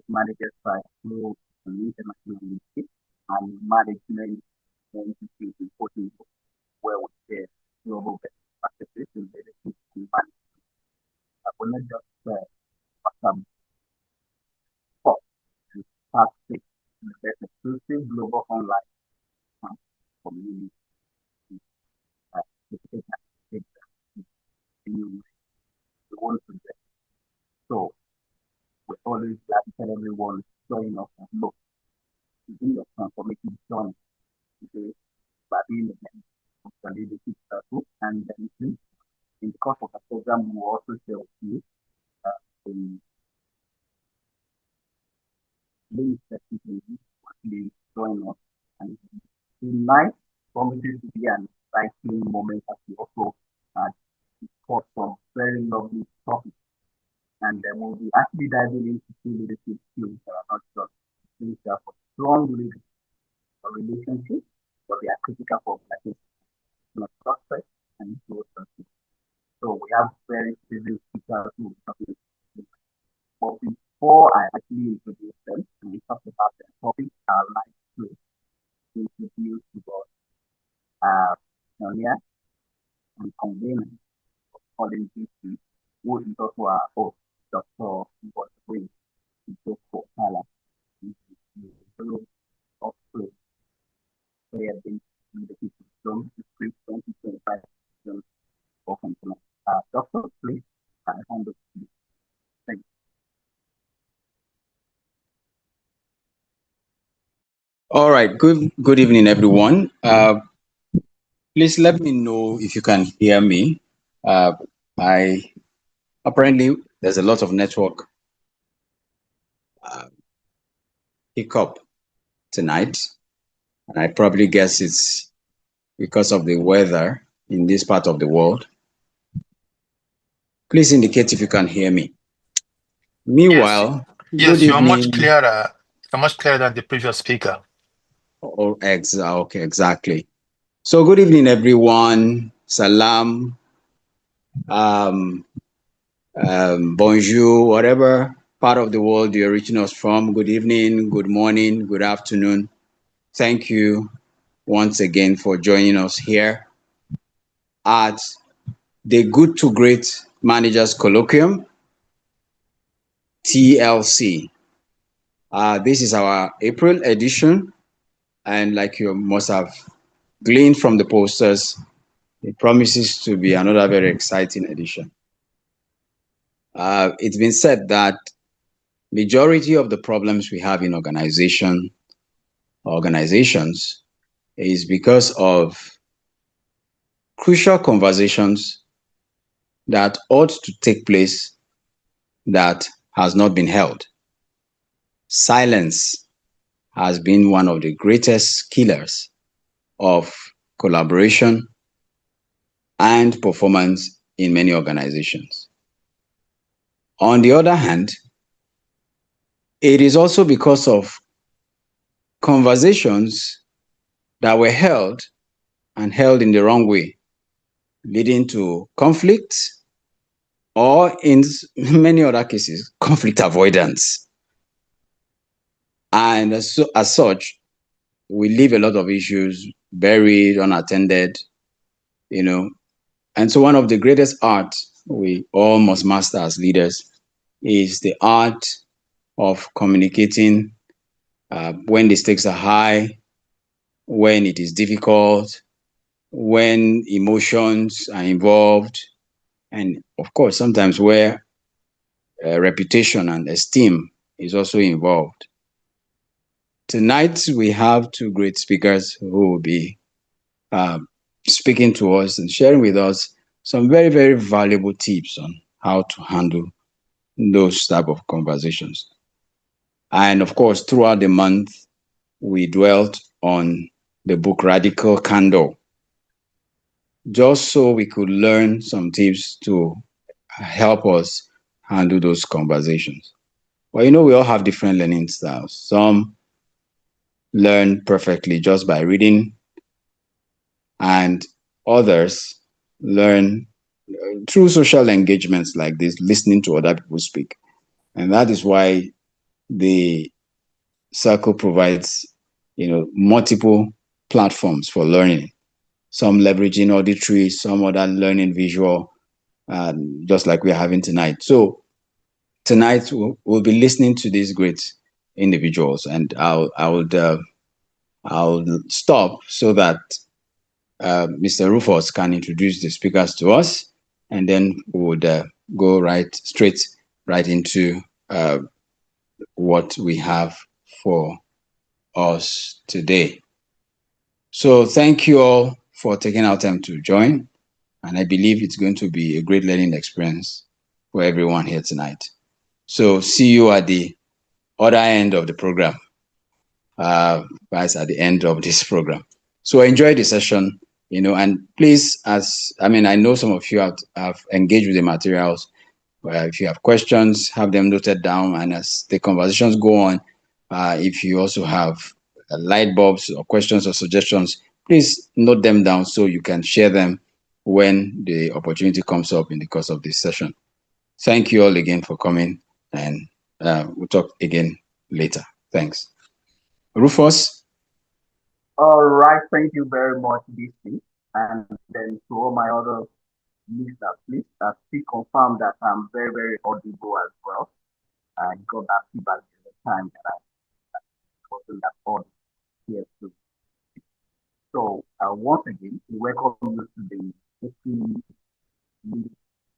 managers by through international leadership and management entities reporting where we share global best practices in leadership and management. We're not just some sport and practice the best exclusive global online community uh, to take you want to get. So we always like to tell everyone join us and look, do your transformation journey today by being a the leadership circle and then in the course of the program we will also share with you the links that you can use to actually join us. And tonight promises to be an exciting moment as we also uh, discuss some very lovely topics. And then we'll be actually diving into two leadership skills that are not just essential for strong leadership or relationships, but they are critical for organization, success and growth. So we have very seasoned speakers who will be talking about. But before I actually introduce them and we talk about the topic, I'd like to introduce to us Sonia and convener of Calling DC, who is also our host, Dr. Godwin Joko Kala. Also player in the people from the pre 2025 season of Consumer. Doctor, please, I hand it to you. Thank All right. Good evening, everyone. Please let me know if you can hear me. I apparently there's a lot of network uh, hiccup tonight, and I probably guess it's because of the weather in this part of the world. Please indicate if you can hear me. Yes, Meanwhile, good yes, you are much evening. clearer. You're much clearer than the previous speaker. Okay, exactly. So good evening, everyone. Salam. Um, Bonjour, whatever part of the world you're reaching us from. Good evening, good morning, good afternoon. Thank you once again for joining us here at the Good to Great Managers Colloquium, TLC. This is our April edition, and like you must have gleaned from the posters, it promises to be another very exciting edition. It's been said that majority of the problems we have in organizations is because of crucial conversations that ought to take place that has not been held. Silence has been one of the greatest killers of collaboration and performance in many organizations. On the other hand, it is also because of conversations that were held and held in the wrong way, leading to conflict or in many other cases, conflict avoidance. And as such, we leave a lot of issues buried, unattended, you know. And so one of the greatest art we all must master as leaders is the art of communicating when the stakes are high, when it is difficult, when emotions are involved, and of course, sometimes where reputation and esteem is also involved. Tonight, we have two great speakers who will be uh, speaking to us and sharing with us some very, very valuable tips on how to handle those type of conversations. And of course, throughout the month, we dwelt on the book Radical Candor, just so we could learn some tips to help us handle those conversations. Well, we all have different learning styles. Some learn perfectly just by reading, and others learn through social engagements like this, listening to other people speak. And that is why the circle provides, multiple platforms for learning. Some leveraging auditory, some other learning visual, just like we're having tonight. So tonight we'll be listening to these great individuals, and I'll stop so that Mr. Rufus can introduce the speakers to us, and then we would go right into what we have for us today. So thank you all for taking our time to join, and I believe it's going to be a great learning experience for everyone here tonight. So see you at the other end of the program, guys, at the end of this program. So enjoy the session, and please, I know some of you have engaged with the materials. If you have questions, have them noted down, and as the conversations go on, if you also have light bulbs or questions or suggestions, please note them down so you can share them when the opportunity comes up in the course of this session. Thank you all again for coming, and we'll talk again later. Thanks. Rufus? All right, thank you very much, DC. And then to all my other listeners, please still confirm that I'm very, very audible as well. I got that feedback the time that I was in that audio here too. So once again, we welcome you to the Open Meet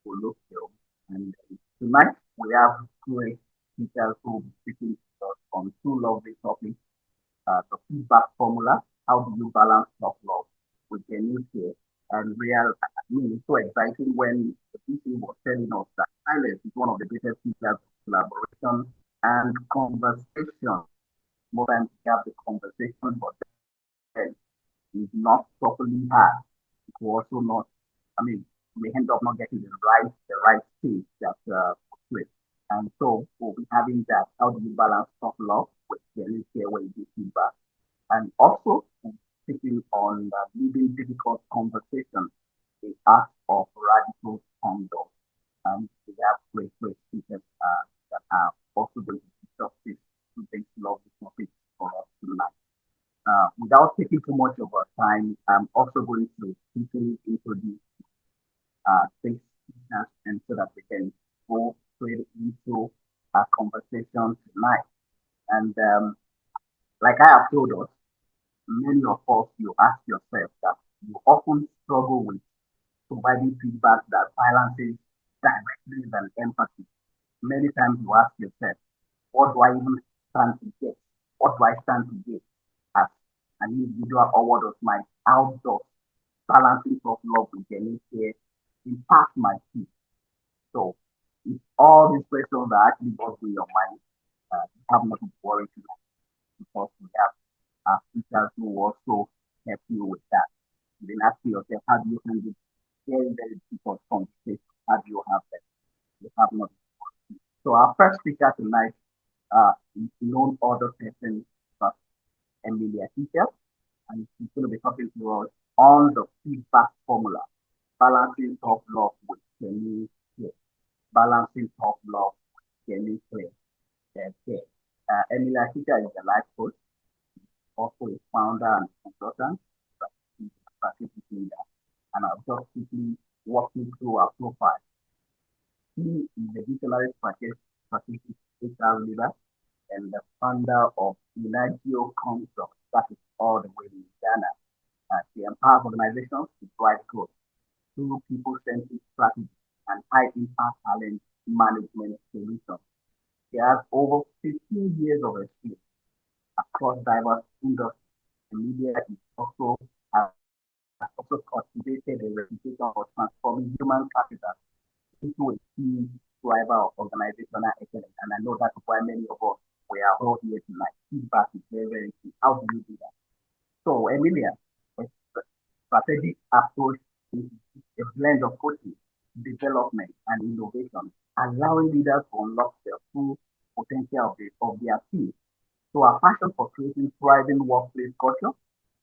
Colloquium. And tonight we have great speakers who will be speaking to us on two lovely topics. The feedback formula. How do you balance self love with genuine care and real? I mean, it's so exciting when the people was telling us that silence is one of the greatest features of collaboration and conversation. More times we have the conversation, but then it's not properly had. It will also not. I mean, we end up not getting the right stage that portray. And so we'll be having that. How do you balance self love with genuine care when you give feedback? And also speaking on leading difficult conversations, the art of radical conduct. And we have great speakers that are also going to discuss this today's lovely topic for us tonight. Without taking too much of our time, I'm also going to quickly introduce these speakers and so that we can go straight into our conversation tonight. And like I have told us, many of us, you ask yourself that you often struggle with providing feedback that balances directly and empathy. Many times you ask yourself, what do I even stand to get? What do I stand to get as an individual, or what does my outdoor balancing of love with genuine care impact my peace? So if all these questions are actually go through your mind, you have nothing to worry tonight because we have teachers who will also help you with that. Then ask yourself, how do you handle very, very difficult conversations? How do you have that? You have not. So our first speaker tonight is known other person, but Emilia teacher, and she's going to be talking to us on the feedback formula, balancing tough love with genuine care, balancing tough love with genuine care. Emilia teacher is a life coach, also a founder and consultant, strategic leader, and I'll just quickly walk you through our profile. He is a visionary strategic HR leader and the founder of Unagio Consult, that is all the way in Ghana. She empowers organizations to drive growth through people-centric strategy and high-impact talent management solutions. She has over 15 years of experience across diverse industries. The media is also has also cultivated a reputation for transforming human capital into a key driver of organizational excellence. And I know that's why many of us we are all here tonight. Feedback is very, very key. How do you do that? So, Emilia, a strategic approach is a blend of coaching, development, and innovation, allowing leaders to unlock their full potential of their team. So, our passion for creating thriving workplace culture,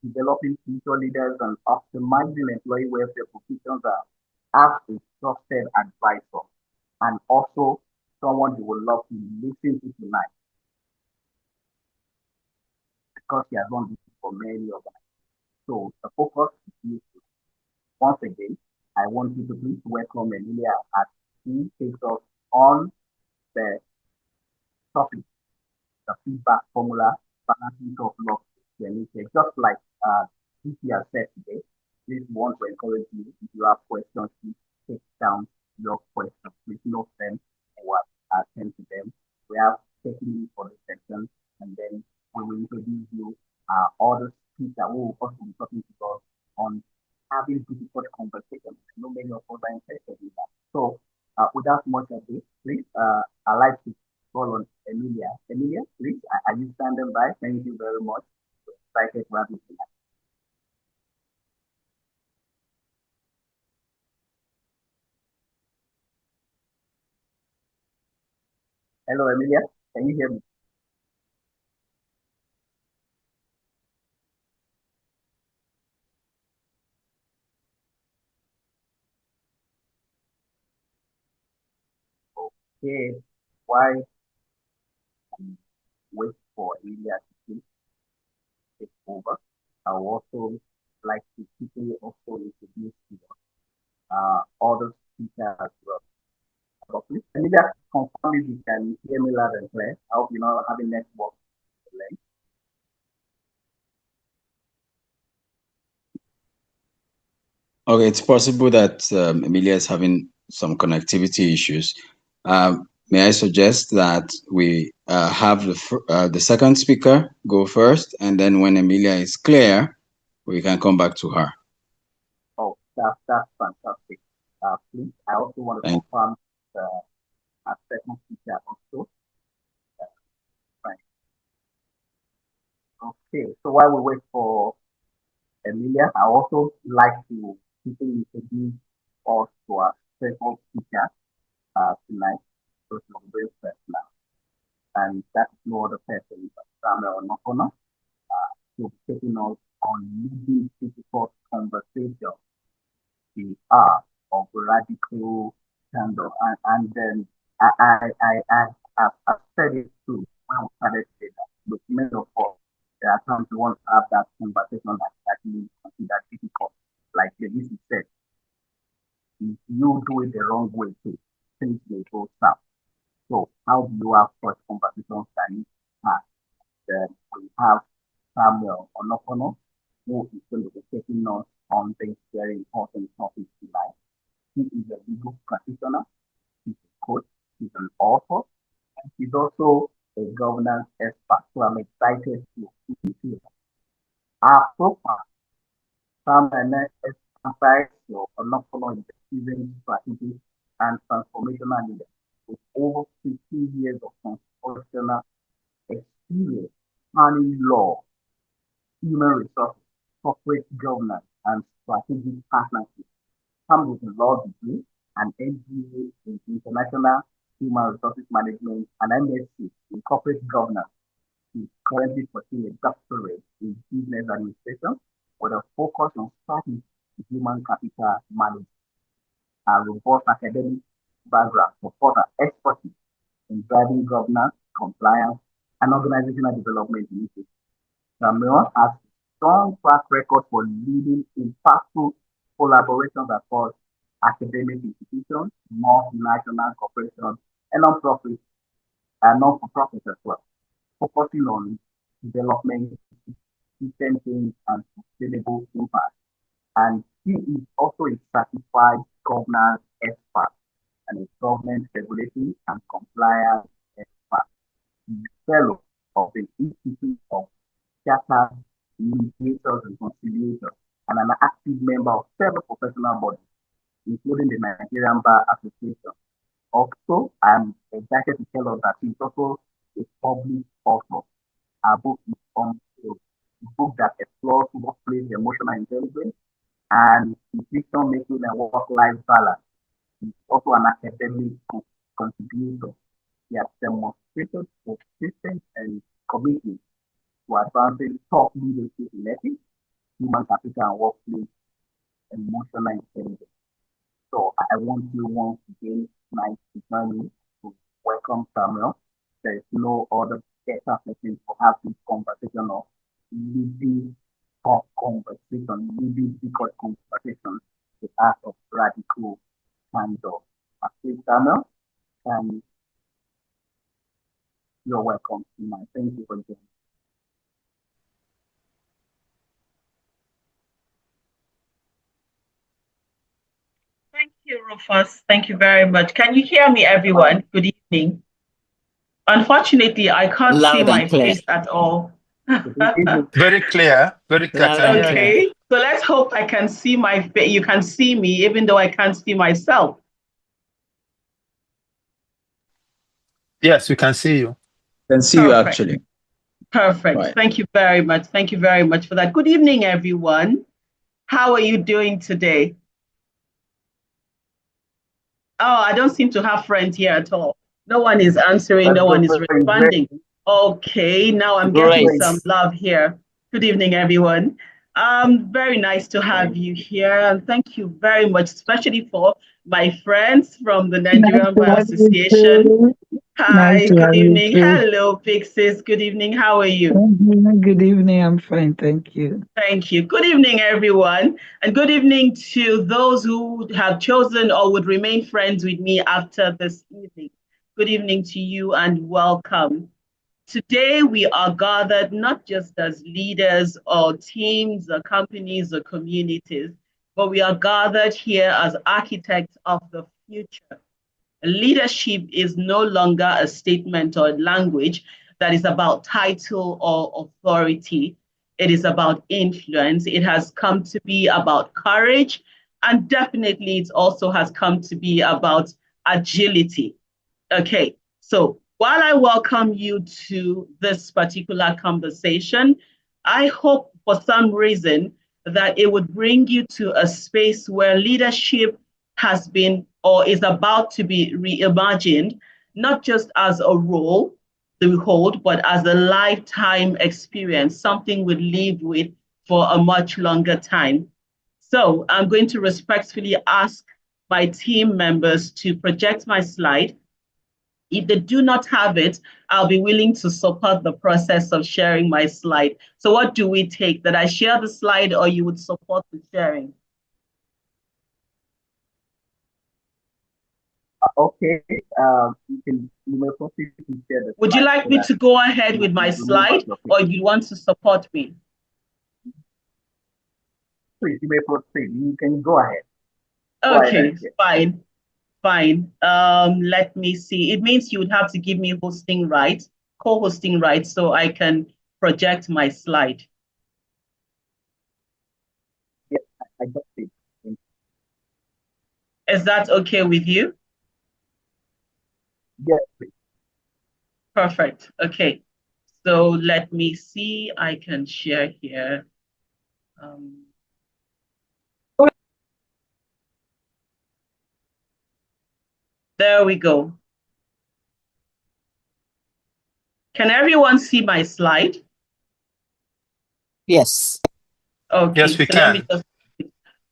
developing future leaders, and optimizing employee welfare positions are as a trusted advisor and also someone you would love to listen to tonight. because she has done this for many of us. So the focus is once again, I want you to please welcome Emilia as she takes us on the topic, the feedback formula, balancing of love related. Just like Vicky has said today, please want to encourage you if you have questions, please take down your questions. Please note them and what attend to them. We have 30 minutes for this section, and then we will introduce you other speakers who will also be talking to us on having difficult conversations. I know many of us are interested in that. So, without much ado, please, I'd like to call on Emilia. Emilia, please, are you standing by? Thank you very much. Excited to have you tonight. Hello, Emilia. Can you hear me? Okay. Why wait for Emilia to take over? I would also like to quickly also introduce you other speakers as well. But please, Emilia, confirm if you can hear me loud and clear. I hope you're not having network delay. Okay, it's possible that Emilia is having some connectivity issues. May I suggest that we have the second speaker go first, and then when Emilia is clear, we can come back to her. Oh, that's fantastic. Please, I also want to Thank confirm the second speaker also. Fine. Okay, so while we wait for Emilia, I also like to quickly introduce us to our second speaker tonight, so we're going first now. And that's no other person but Samuel Nokono, who be taking us on leading difficult conversation, the art of radical candor. And then I've said it too when we started today that with many of us, there are times we want to have that conversation that actually considered difficult. Like the Lizzie said, if you do it the wrong way too, things may go south. So how do you have such conversations that you have? Then we have Samuel Onokono, who is going to be taking us on this very important topic tonight. He is a legal practitioner, he's a coach, he's an author, and he's also a governance expert. So I'm excited to see our profile. Samuel is emphasized Onokono is a seasoned strategic and transformational leader with over 15 years of constitutional experience spanning law, human resources, corporate governance, and strategic partnership. Come with a law degree, an MBA in international human resources management, and MSc in corporate governance. He's currently pursuing a doctorate in business administration with a focus on strategy, human capital management, and robust academic background for further expertise in driving governance, compliance, and organizational development initiatives. Samuel has a strong track record for leading impactful collaborations across academic institutions, multinational corporations, and non-for-profit as well, focusing on development, system change, and sustainable impact. And he is also a certified governance expert and a government regulatory and compliance expert. He's a fellow of the Institute of Chartered Mediators and Conciliators, and an active member of several professional bodies, including the Nigerian Bar Association. Also, I'm excited to tell us that he's also a published author. Our book is on a book that explores workplace emotional intelligence and decision making and work-life balance. He's also an academic contributor. He has demonstrated persistence and commitment to advancing top leadership in ethics, human capital, and workplace emotional intelligence. So I want you once again tonight to join me to welcome Samuel. There is no other better person to have this conversation of leading tough conversation, leading difficult conversations, the art of radical candor. Samuel, and you're welcome. Thank you for joining. Thank you, Rufus. Thank you very much. Can you hear me, everyone? Good evening. Unfortunately, I can't see Loud my and clear. face at all. Very clear. Very clear. Loud Thank and you. clear. Okay, so let's hope I can see my face. You can see me, even though I can't see myself. Yes, we can see you. Can see you actually. Perfect. Right. Thank you very much. Thank you very much for that. Good evening, everyone. How are you doing today? Oh, I don't seem to have friends here at all. No one is answering. No one is responding. Okay, now I'm getting Great. some love here. Good evening, everyone. Very nice to have you here. And thank you very much, especially for my friends from the Nigerian Bar Association. Hi, good evening. Hello, Pixis. Good evening. How are you? Good evening. I'm fine. Thank you. Thank you. Good evening, everyone. And good evening to those who have chosen or would remain friends with me after this evening. Good evening to you and welcome. Today, we are gathered not just as leaders or teams or companies or communities, but we are gathered here as architects of the future. Leadership is no longer a statement or language that is about title or authority. It is about influence. It has come to be about courage, and definitely it also has come to be about agility. Okay, so while I welcome you to this particular conversation, I hope for some reason that it would bring you to a space where leadership has been or is about to be reimagined, not just as a role that we hold, but as a lifetime experience, something we live with for a much longer time. So I'm going to respectfully ask my team members to project my slide. If they do not have it, I'll be willing to support the process of sharing my slide. So what do we take? That I share the slide or you would support the sharing? Okay, you may proceed to share the Would you like me to go ahead with my slide or you want to support me? Please, you may proceed. You can go ahead. Okay, fine. Fine. Let me see. It means you would have to give me hosting rights, co-hosting rights, so I can project my slide. Yes, I got it. Is that okay with you? Yes, please. Perfect. Okay. So let me see. I can share here. There we go. Can everyone see my slide? Yes. Okay, Yes, we so let me can. just.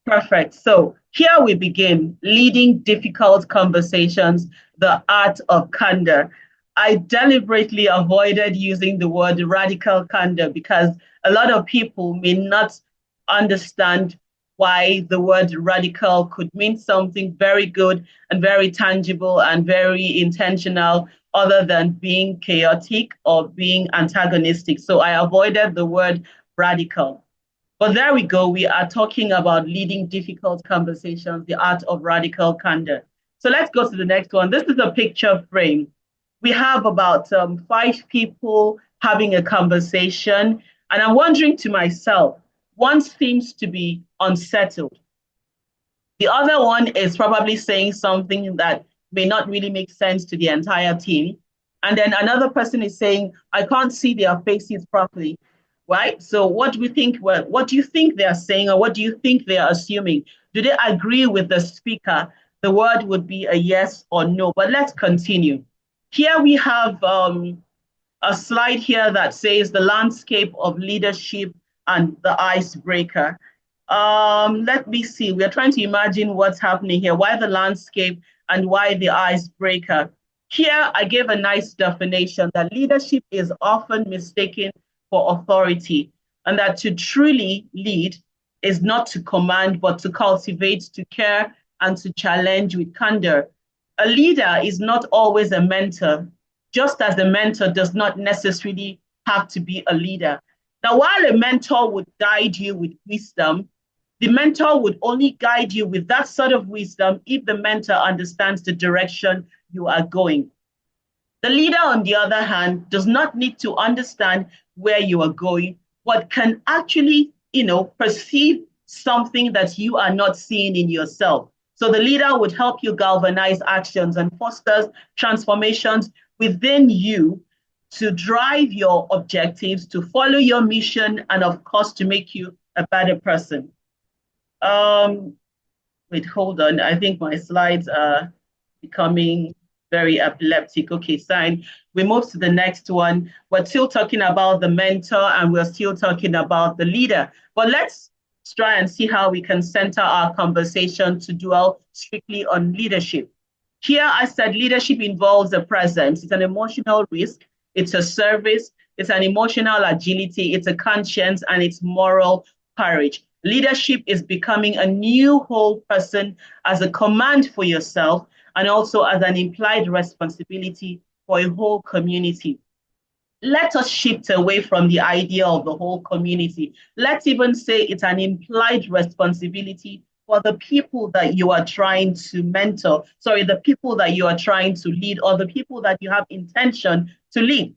Perfect. So here we begin, leading difficult conversations, the art of candor. I deliberately avoided using the word radical candor because a lot of people may not understand why the word radical could mean something very good and very tangible and very intentional other than being chaotic or being antagonistic. So I avoided the word radical. But there we go. We are talking about leading difficult conversations, the art of radical candor. So let's go to the next one. This is a picture frame. We have about 5 people having a conversation. And I'm wondering to myself, one seems to be unsettled. The other one is probably saying something that may not really make sense to the entire team. And then another person is saying, I can't see their faces properly, right? So what do we think? Well, what do you think they're saying, or what do you think they're assuming? Do they agree with the speaker? The word would be a yes or no, but let's continue. Here we have a slide here that says the landscape of leadership and the icebreaker. Let me see. We're trying to imagine what's happening here. Why the landscape and why the icebreaker? Here, I gave a nice definition that leadership is often mistaken for authority. and that to truly lead is not to command, but to cultivate, to care, and to challenge with candor. A leader is not always a mentor, just as a mentor does not necessarily have to be a leader. Now, while a mentor would guide you with wisdom, the mentor would only guide you with that sort of wisdom if the mentor understands the direction you are going. The leader, on the other hand, does not need to understand where you are going, but can actually, perceive something that you are not seeing in yourself. So the leader would help you galvanize actions and fosters transformations within you to drive your objectives, to follow your mission, and of course, to make you a better person. Wait, hold on. I think my slides are becoming very epileptic. Okay, fine. We move to the next one. We're still talking about the mentor and we're still talking about the leader. But let's try and see how we can center our conversation to dwell strictly on leadership. Here, I said leadership involves a presence. It's an emotional risk. It's a service. It's an emotional agility. It's a conscience, and it's moral courage. Leadership is becoming a new whole person as a command for yourself and also as an implied responsibility for a whole community. Let us shift away from the idea of the whole community. Let's even say it's an implied responsibility for the people that you are trying to mentor, the people that you are trying to lead, or the people that you have intention to lead.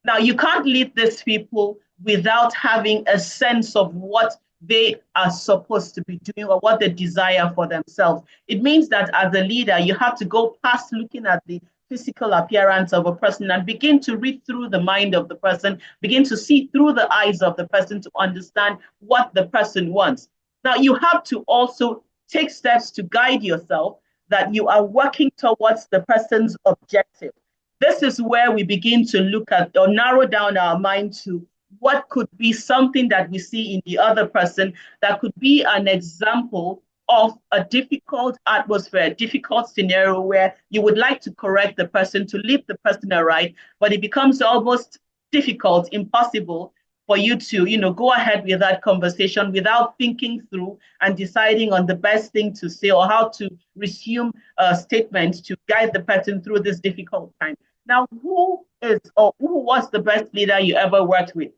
Now, you can't lead these people without having a sense of what they are supposed to be doing or what they desire for themselves. It means that as a leader, you have to go past looking at the physical appearance of a person and begin to read through the mind of the person, begin to see through the eyes of the person to understand what the person wants. Now, you have to also take steps to guide yourself that you are working towards the person's objective. This is where we begin to look at or narrow down our mind to what could be something that we see in the other person that could be an example of a difficult atmosphere, a difficult scenario where you would like to correct the person, to lead the person aright, but it becomes almost difficult, impossible for you to, go ahead with that conversation without thinking through and deciding on the best thing to say or how to resume a statement to guide the person through this difficult time. Now, who was the best leader you ever worked with?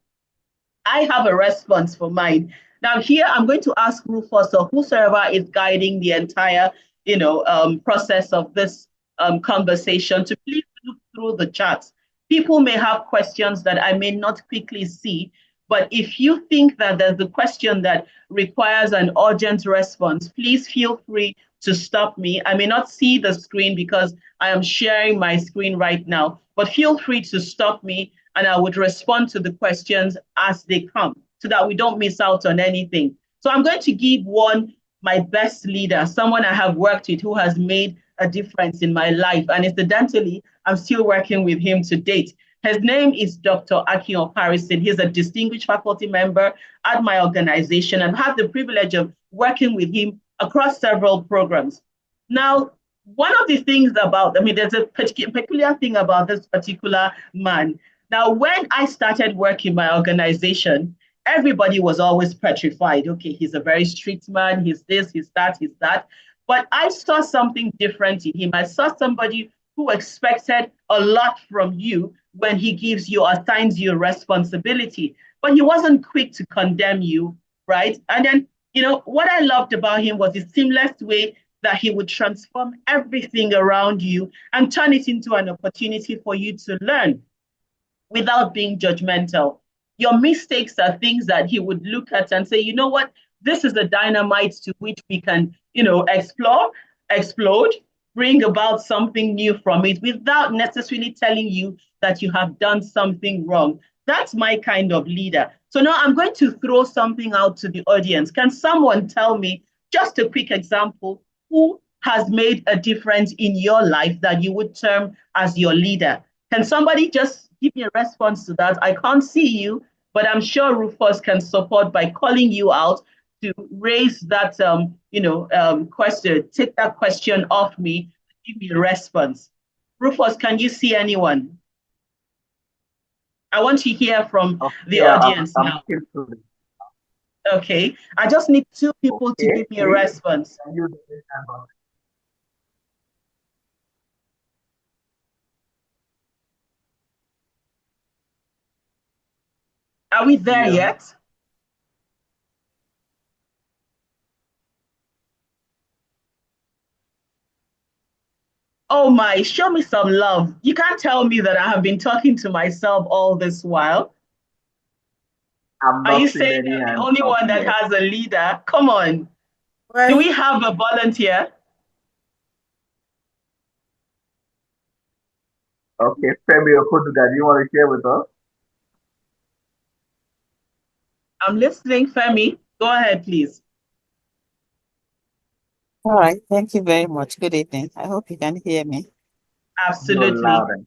I have a response for mine. Now, here I'm going to ask Rufus or whosoever is guiding the entire, process of this conversation to please look through the charts. People may have questions that I may not quickly see, but if you think that there's a question that requires an urgent response, please feel free to stop me. I may not see the screen because I am sharing my screen right now, but feel free to stop me and I would respond to the questions as they come so that we don't miss out on anything. So I'm going to give my best leader, someone I have worked with who has made a difference in my life. And incidentally, I'm still working with him to date. His name is Dr. Akin Oparisin. He's a distinguished faculty member at my organization and had the privilege of working with him across several programs. Now, one of the things there's a peculiar thing about this particular man. Now, when I started working my organization, everybody was always petrified. Okay, he's a very strict man. He's this, he's that, he's that. But I saw something different in him. I saw somebody who expected a lot from you when he assigns you a responsibility. But he wasn't quick to condemn you, right? And then, what I loved about him was the seamless way that he would transform everything around you and turn it into an opportunity for you to learn without being judgmental. Your mistakes are things that he would look at and say, you know what, this is the dynamite to which we can, explore, explode, bring about something new from it without necessarily telling you that you have done something wrong. That's my kind of leader. So now I'm going to throw something out to the audience. Can someone tell me just a quick example who has made a difference in your life that you would term as your leader? Can somebody just give me a response to that? I can't see you, but I'm sure Rufus can support by calling you out to raise that, question, take that question off me, give me a response. Rufus, can you see anyone? I want to hear from the Yeah, audience I'm now. looking through this. Okay. I just need 2 people to Okay, give me a please. response. Can you do this number? Are we there Yeah. yet? Oh my, show me some love. You can't tell me that I have been talking to myself all this while. I'm Are you not seeing saying any I'm the hands only up one that yet. has a leader? Come on. Do Well, we have a volunteer? Okay, Femi Okuduga, do you want to share with us? I'm listening, Femi. Go ahead, please. all right. Thank you very much. Good evening. I hope you can hear me. You're Absolutely. loud.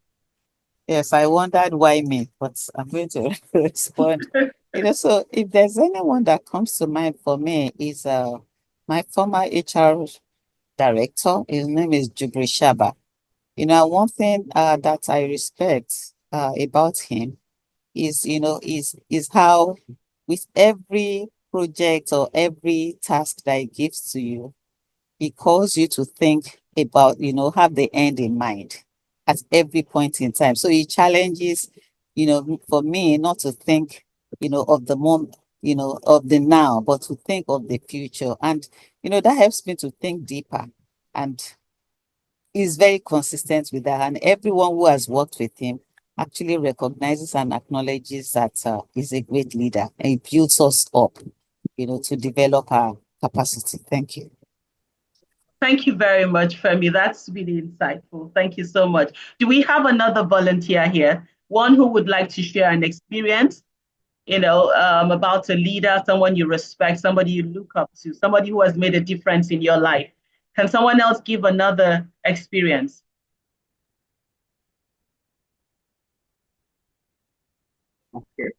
Yes, I wondered why me, but I'm going to respond. So if there's anyone that comes to mind for me is my former HR director. His name is Jubri Shaba. One thing that I respect about him is, is how with every project or every task that he gives to you, he calls you to think about, have the end in mind at every point in time. So he challenges, for me, not to think, of the moment, of the now, but to think of the future. And, that helps me to think deeper. And he's very consistent with that. And everyone who has worked with him actually recognizes and acknowledges that he's a great leader and he builds us up, to develop our capacity. Thank you. Thank you very much, Femi. That's really insightful. Thank you so much. Do we have another volunteer here? One who would like to share an experience, about a leader, someone you respect, somebody you look up to, somebody who has made a difference in your life. Can someone else give another experience? Okay,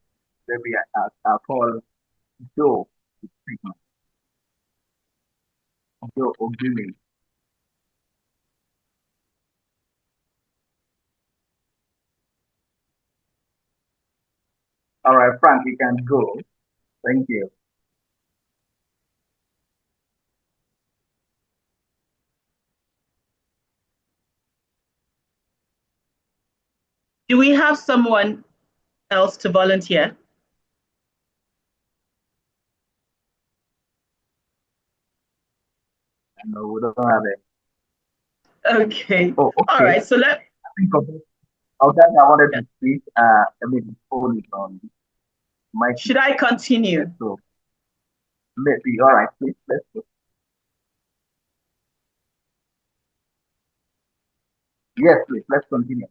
maybe I'll call Joe. Joe Ogili. All right, Frank, you can go. Thank you. Do we have someone else to volunteer? No, we don't have it. Okay. Oh, All okay. right. So I think of it. Okay, I wanted to speak. I mean, the phone is on. Mic is should I continue? muted, so maybe. All right, please, let's go. Yes, please, let's continue.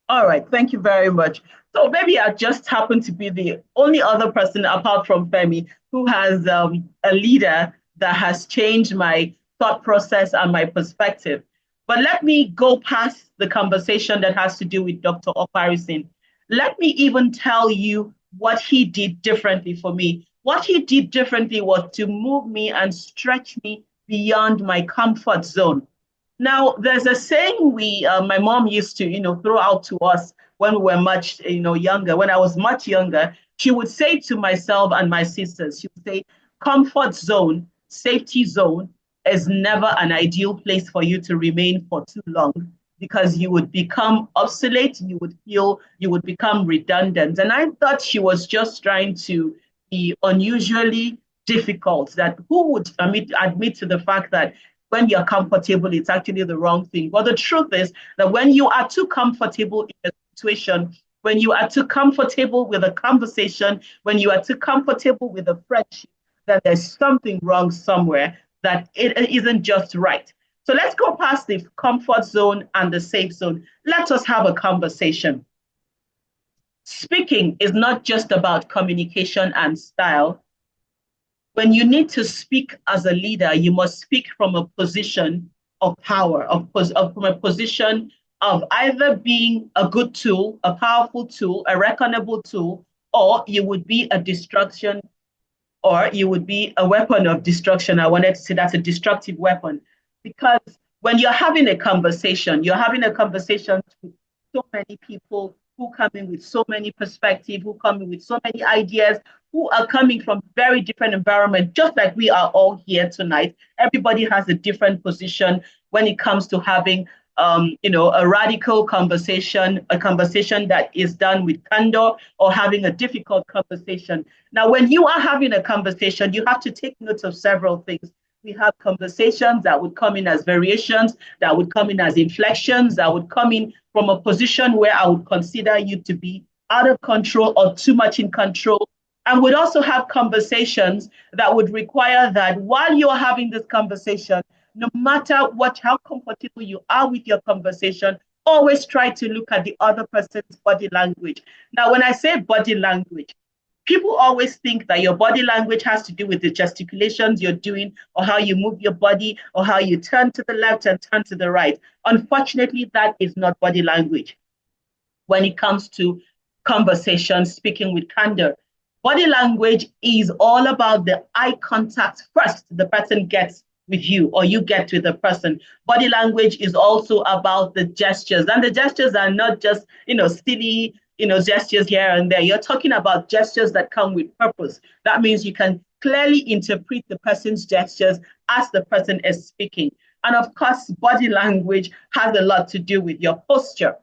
All right, thank you very much. So maybe I just happen to be the only other person apart from Femi who has a leader that has changed my thought process and my perspective. But let me go past the conversation that has to do with Dr. Oparisin. Let me even tell you what he did differently for me. What he did differently was to move me and stretch me beyond my comfort zone. Now, there's a saying my mom used to, throw out to us when we were much, younger. When I was much younger, she would say to myself and my sisters, she would say, comfort zone, safety zone is never an ideal place for you to remain for too long because you would become obsolete, you would become redundant. And I thought she was just trying to be unusually difficult, that who would admit to the fact that when you're comfortable, it's actually the wrong thing. But the truth is that when you are too comfortable in a situation, when you are too comfortable with a conversation, when you are too comfortable with a friendship, that there's something wrong somewhere, that it isn't just right. So let's go past the comfort zone and the safe zone. Let us have a conversation. Speaking is not just about communication and style. When you need to speak as a leader, you must speak from a position of power, from a position of either being a good tool, a powerful tool, a reckonable tool, or you would be a destruction, or you would be a weapon of destruction. I wanted to say that's a destructive weapon. Because when you're having a conversation with so many people who come in with so many perspectives, who come in with so many ideas, who are coming from very different environments, just like we are all here tonight. Everybody has a different position when it comes to having a radical conversation, a conversation that is done with candor, or having a difficult conversation. Now, when you are having a conversation, you have to take note of several things. We have conversations that would come in as variations, that would come in as inflections, that would come in from a position where I would consider you to be out of control or too much in control. And we'd also have conversations that would require that while you're having this conversation, no matter how comfortable you are with your conversation, always try to look at the other person's body language. Now, when I say body language, people always think that your body language has to do with the gesticulations you're doing, or how you move your body, or how you turn to the left and turn to the right. Unfortunately, that is not body language. When it comes to conversation, speaking with candor, body language is all about the eye contact first the person gets with you, or you get with the person. Body language is also about the gestures, and the gestures are not just silly gestures here and there. You're talking about gestures that come with purpose. That means you can clearly interpret the person's gestures as the person is speaking. And of course, body language has a lot to do with your posture.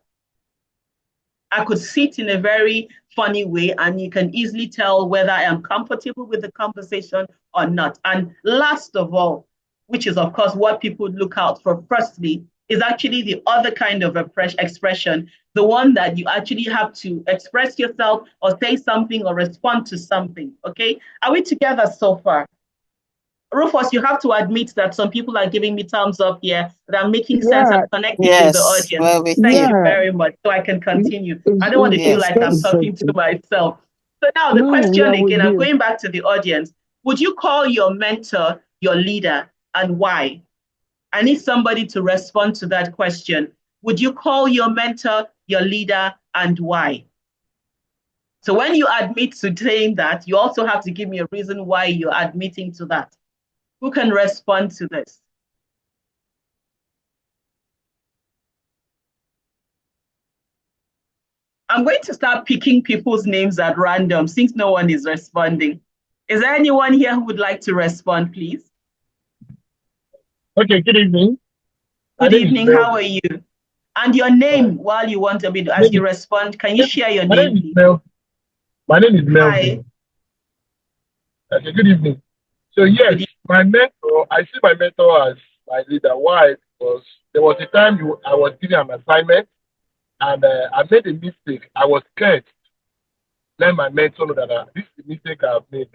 I could sit in a very funny way, and you can easily tell whether I am comfortable with the conversation or not. And last of all, which is, of course, what people look out for firstly, is actually the other kind of expression, the one that you actually have to express yourself or say something or respond to something, okay? Are we together so far? Rufus, you have to admit that some people are giving me thumbs up here, that I'm making sense and connecting with the audience. Well, Thank you very much. So I can continue. I don't want to feel like I'm talking to myself. So now the question again, I'm going back to the audience. Would you call your mentor your leader, and why? I need somebody to respond to that question. Would you call your mentor your leader, and why? So when you admit to saying that, you also have to give me a reason why you're admitting to that. Who can respond to this? I'm going to start picking people's names at random since no one is responding. Is there anyone here who would like to respond, please? Okay, good evening. Good evening, how are you? And your name, while you want me to, as you respond, can you share your name, please? My name is Melvin. Okay, good evening. So yes, my mentor, I see my mentor as my leader. Why? Because there was a time I was giving an assignment, and I made a mistake. I was scared to let my mentor know that this is the mistake I've made.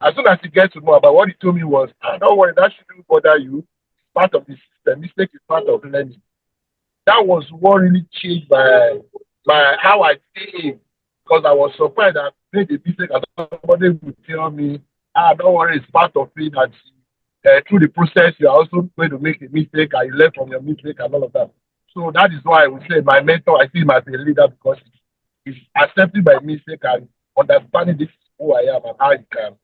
As soon as he gets to know about what he told me was, don't worry, that shouldn't bother you. It's part of the system. Mistake is part of learning. That was what really changed my how I see him. Because I was surprised that I made a mistake, and somebody would tell me, don't worry, it's part of it, that through the process you're also going to make a mistake, and you learn from your mistake and all of that. So that is why I would say my mentor, I see him as a leader, because he's accepting my mistake and understanding this is who I am and how he can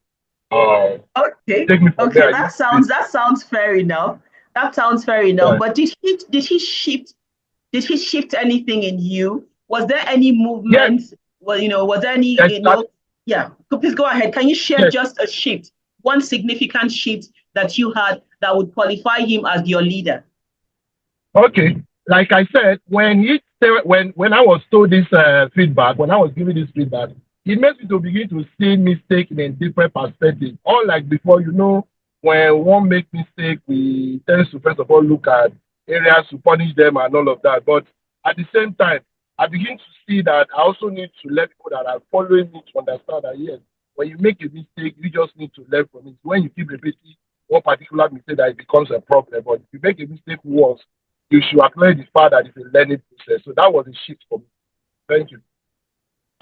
take me from there. That sounds fair enough. That sounds fair enough. Yeah. But did he shift anything in you? Was there any movement? Yes. Well, was there any, yeah, please go ahead. Can you share just a shift, one significant shift that you had that would qualify him as your leader? Okay. Like I said, when I was told this feedback, when I was giving this feedback, it makes me to begin to see mistake in a different perspective. Unlike before, when one make mistake, we tend to first of all look at areas to punish them and all of that. But at the same time, I begin to see that I also need to let people that are following me to understand that, yes, when you make a mistake, you just need to learn from it. When you keep repeating one particular mistake, that it becomes a problem. But if you make a mistake once, you should acknowledge the fact that it's a learning process. So that was a shift for me. Thank you.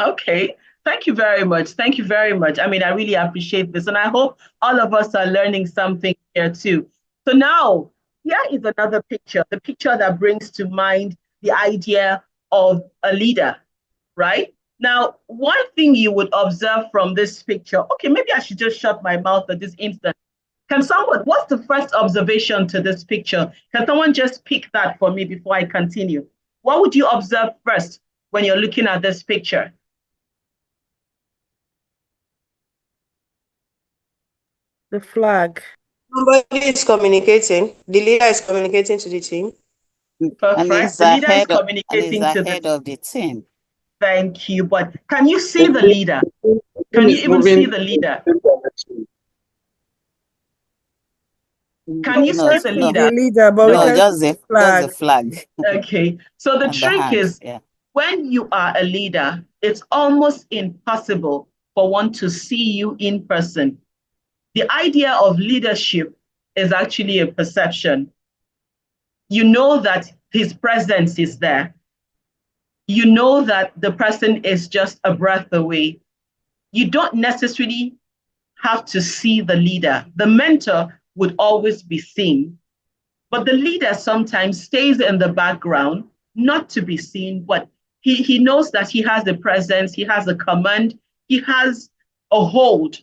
Okay. Thank you very much. Thank you very much. I mean, I really appreciate this. And I hope all of us are learning something here too. So now, here is another picture, the picture that brings to mind the idea of a leader, right? Now, one thing you would observe from this picture, okay, maybe I should just shut my mouth at this instant. What's the first observation to this picture? Can someone just pick that for me before I continue? What would you observe first when you're looking at this picture? The flag. Somebody is communicating. The leader is communicating to the team. Perfect. The leader is communicating to the head of the team. Thank you. But can you see the leader? Can you even see the leader? Can you see the leader? The leader, but no, we can just the flag. Okay. So the trick is, when you are a leader, it's almost impossible for one to see you in person. The idea of leadership is actually a perception. You know that his presence is there. You know that the person is just a breath away. You don't necessarily have to see the leader. The mentor would always be seen, but the leader sometimes stays in the background, not to be seen, but he knows that he has the presence, he has a command, he has a hold,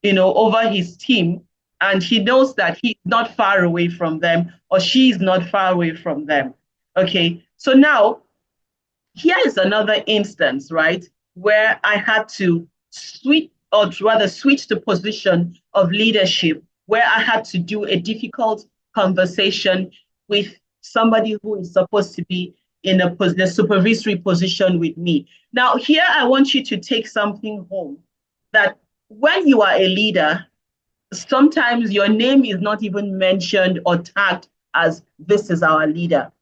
over his team, and he knows that he's not far away from them, or she's not far away from them. Okay, so now here is another instance, right, where I had to switch the position of leadership, where I had to do a difficult conversation with somebody who is supposed to be in a supervisory position with me. Now, here I want you to take something home, that when you are a leader, sometimes your name is not even mentioned or tagged as this is our leader.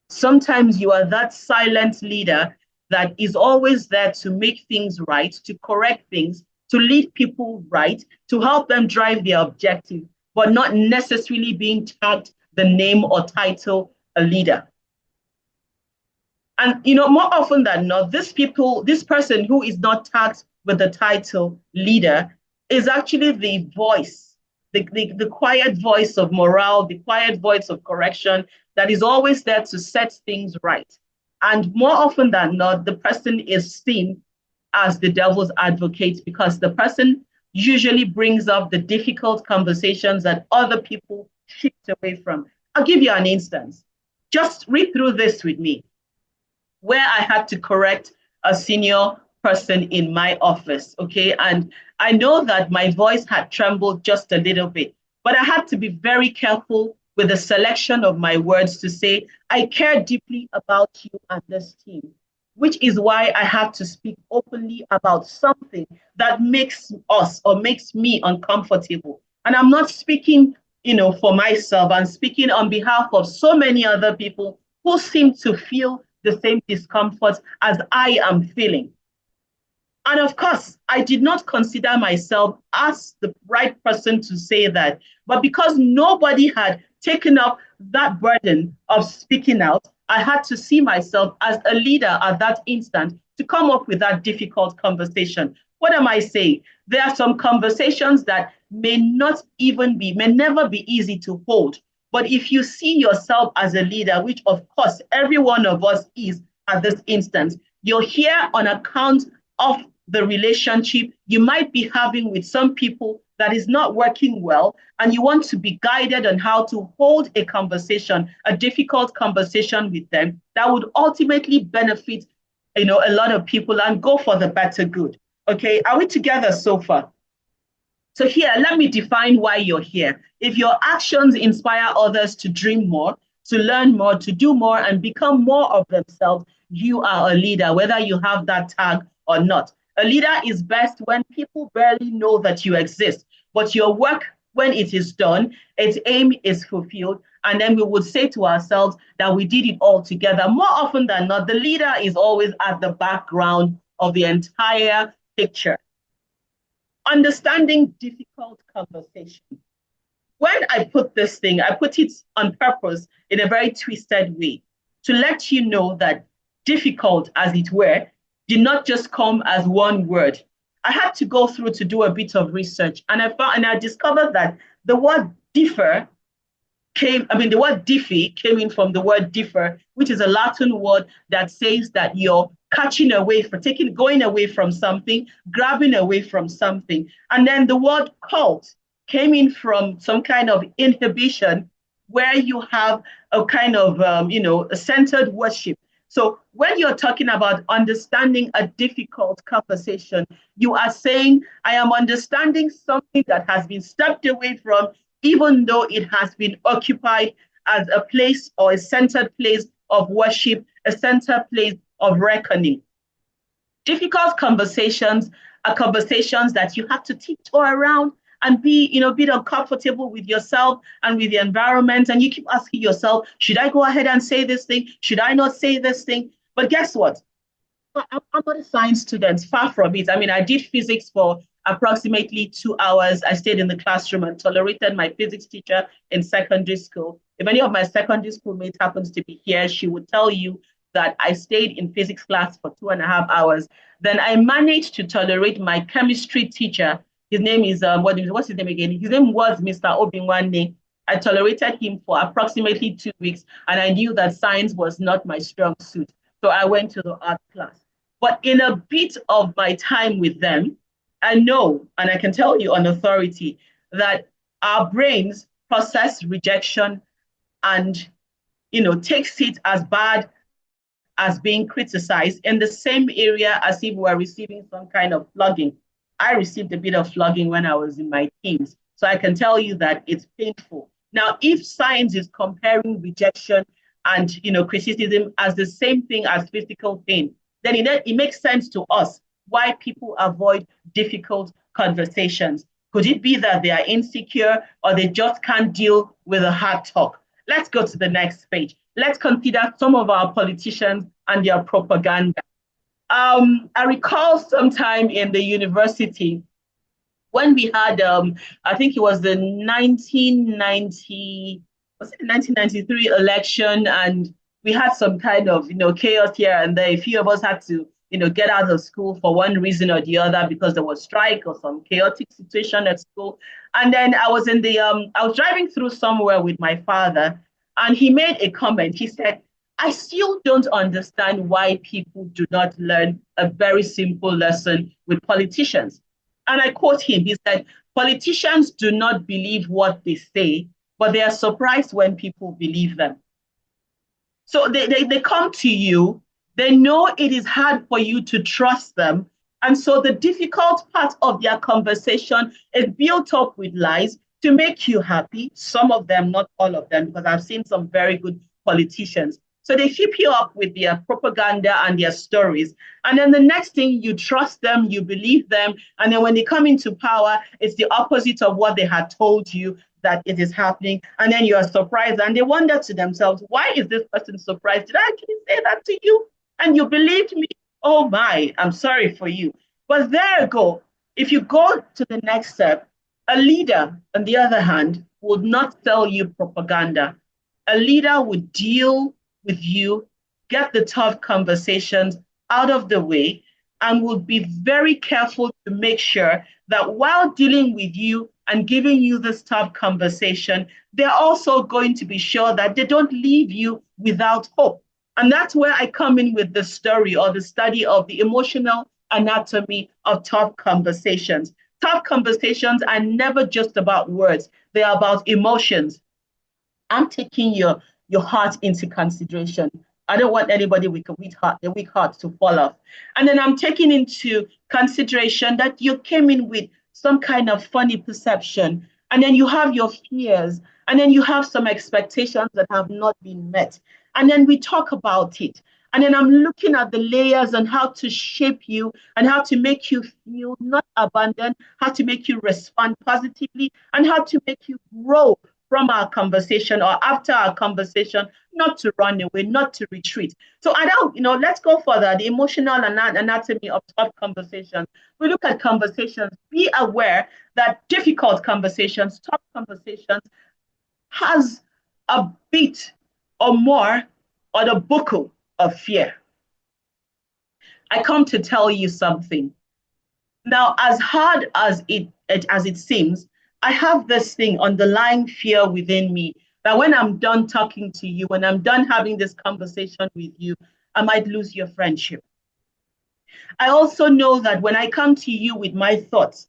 Sometimes you are that silent leader that is always there to make things right, to correct things, to lead people right, to help them drive their objective, but not necessarily being tagged the name or title a leader. And more often than not, this person who is not tagged with the title leader is actually the voice, the quiet voice of morale, the quiet voice of correction that is always there to set things right. And more often than not, the person is seen as the devil's advocate, because the person usually brings up the difficult conversations that other people shift away from. I'll give you an instance. Just read through this with me, where I had to correct a senior person in my office, okay? And I know that my voice had trembled just a little bit, but I had to be very careful with the selection of my words to say, I care deeply about you and this team, which is why I have to speak openly about something that makes us or makes me uncomfortable. And I'm not speaking, for myself. I'm speaking on behalf of so many other people who seem to feel the same discomfort as I am feeling. And of course, I did not consider myself as the right person to say that. But because nobody had taken up that burden of speaking out, I had to see myself as a leader at that instant to come up with that difficult conversation. What am I saying? There are some conversations that may never be easy to hold. But if you see yourself as a leader, which of course every one of us is at this instance, you're here on account of the relationship you might be having with some people that is not working well, and you want to be guided on how to hold a conversation, a difficult conversation with them that would ultimately benefit, a lot of people and go for the better good. Okay, are we together so far? So here, let me define why you're here. If your actions inspire others to dream more, to learn more, to do more, and become more of themselves, you are a leader, whether you have that tag or not. A leader is best when people barely know that you exist, but your work, when it is done, its aim is fulfilled, and then we would say to ourselves that we did it all together. More often than not, the leader is always at the background of the entire picture. Understanding difficult conversation. When I put this thing, I put it on purpose in a very twisted way to let you know that difficult, as it were, did not just come as one word. I had to go through to do a bit of research, and I discovered that the word differ the word diffy came in from the word differ, which is a Latin word that says that you're catching away going away from something, grabbing away from something. And then the word cult came in from some kind of inhibition, where you have a kind of, a centered worship. So when you're talking about understanding a difficult conversation, you are saying, I am understanding something that has been stepped away from, even though it has been occupied as a place or a centered place of worship, a centered place of reckoning. Difficult conversations are conversations that you have to tiptoe around and be uncomfortable with yourself and with the environment. And you keep asking yourself, should I go ahead and say this thing? Should I not say this thing? But guess what? I'm not a science student, far from it. I mean, I did physics for approximately 2 hours. I stayed in the classroom and tolerated my physics teacher in secondary school. If any of my secondary school mates happens to be here, she would tell you that I stayed in physics class for 2.5 hours. Then I managed to tolerate my chemistry teacher. His name is, what's his name again? His name was Mr. Obinwanne. I tolerated him for approximately 2 weeks, and I knew that science was not my strong suit. So I went to the art class. But in a bit of my time with them, I know, and I can tell you on authority, that our brains process rejection and, takes it as bad as being criticized in the same area as if we're receiving some kind of flogging. I received a bit of flogging when I was in my teens. So I can tell you that it's painful. Now, if science is comparing rejection and criticism as the same thing as physical pain, then it makes sense to us why people avoid difficult conversations. Could it be that they are insecure or they just can't deal with a hard talk? Let's go to the next page. Let's consider some of our politicians and their propaganda. I recall sometime in the university when we had, I think it was the 1993 election, and we had some kind of, chaos here and there. A few of us had to, get out of school for one reason or the other because there was strike or some chaotic situation at school. And then I was I was driving through somewhere with my father, and he made a comment. He said, I still don't understand why people do not learn a very simple lesson with politicians. And I quote him, he said, politicians do not believe what they say, but they are surprised when people believe them. So they come to you, they know it is hard for you to trust them. And so the difficult part of their conversation is built up with lies to make you happy. Some of them, not all of them, because I've seen some very good politicians. So they keep you up with their propaganda and their stories. And then the next thing, you trust them, you believe them. And then when they come into power, it's the opposite of what they had told you that it is happening. And then you are surprised and they wonder to themselves, why is this person surprised? Did I actually say that to you? And you believed me? Oh my, I'm sorry for you. But there you go. If you go to the next step, a leader, on the other hand, would not sell you propaganda. A leader would deal with you, get the tough conversations out of the way, and would be very careful to make sure that while dealing with you and giving you this tough conversation, they're also going to be sure that they don't leave you without hope. And that's where I come in with the story or the study of the emotional anatomy of tough conversations. Tough conversations are never just about words. They're about emotions. I'm taking your heart into consideration. I don't want anybody with a weak heart to fall off. And then I'm taking into consideration that you came in with some kind of funny perception, and then you have your fears, and then you have some expectations that have not been met. And then we talk about it. And then I'm looking at the layers on how to shape you and how to make you feel not abandoned, how to make you respond positively, and how to make you grow from our conversation or after our conversation, not to run away, not to retreat. So let's go further. The emotional anatomy of tough conversations. We look at conversations, be aware that difficult conversations, tough conversations, has a bit or more or the buckle of fear. I come to tell you something. Now, as hard as it seems, I have this thing, underlying fear within me, that when I'm done talking to you, when I'm done having this conversation with you, I might lose your friendship. I also know that when I come to you with my thoughts,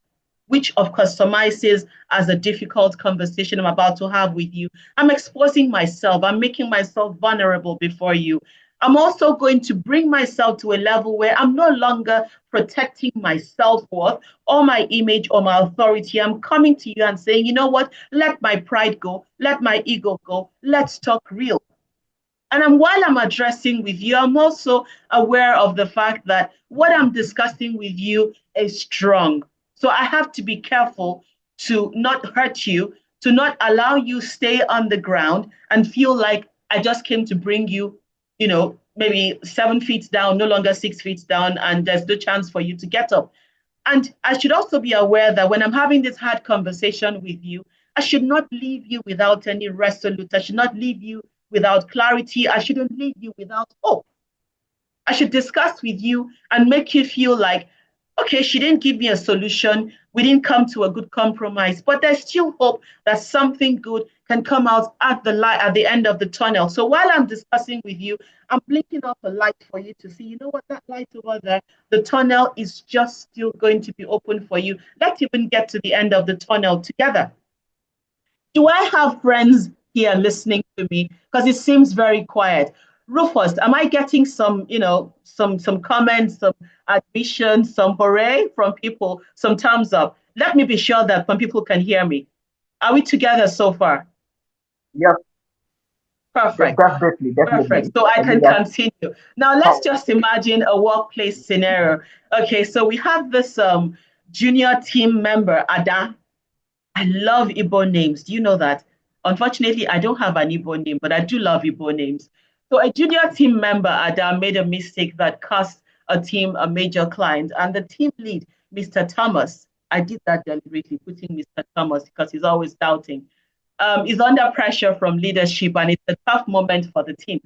which of course surmises as a difficult conversation I'm about to have with you, I'm exposing myself, I'm making myself vulnerable before you. I'm also going to bring myself to a level where I'm no longer protecting my self-worth or my image or my authority. I'm coming to you and saying, you know what? Let my pride go. Let my ego go. Let's talk real. And while I'm addressing with you, I'm also aware of the fact that what I'm discussing with you is strong. So I have to be careful to not hurt you, to not allow you stay on the ground and feel like I just came to bring you, maybe 7 feet down, no longer 6 feet down, and there's no chance for you to get up. And I should also be aware that when I'm having this hard conversation with you, I should not leave you without any resolute. I should not leave you without clarity. I shouldn't leave you without hope. I should discuss with you and make you feel like, okay, she didn't give me a solution. We didn't come to a good compromise, but there's still hope that something good can come out at the light at the end of the tunnel. So while I'm discussing with you, I'm blinking up a light for you to see, you know what, that light over there, the tunnel is just still going to be open for you. Let's even get to the end of the tunnel together. Do I have friends here listening to me? Because it seems very quiet. Rufus, am I getting some, some comments, some admission, some hooray from people, some thumbs up? Let me be sure that some people can hear me. Are we together so far? Yes. Perfect. Definitely. Perfect. So I can continue. Now let's just imagine a workplace scenario. Okay, so we have this junior team member, Ada. I love Igbo names. Do you know that? Unfortunately, I don't have an Igbo name, but I do love Igbo names. So a junior team member, Ada, made a mistake that cost a team a major client. And the team lead, Mr. Thomas, I did that deliberately, putting Mr. Thomas because he's always doubting, is under pressure from leadership, and it's a tough moment for the team.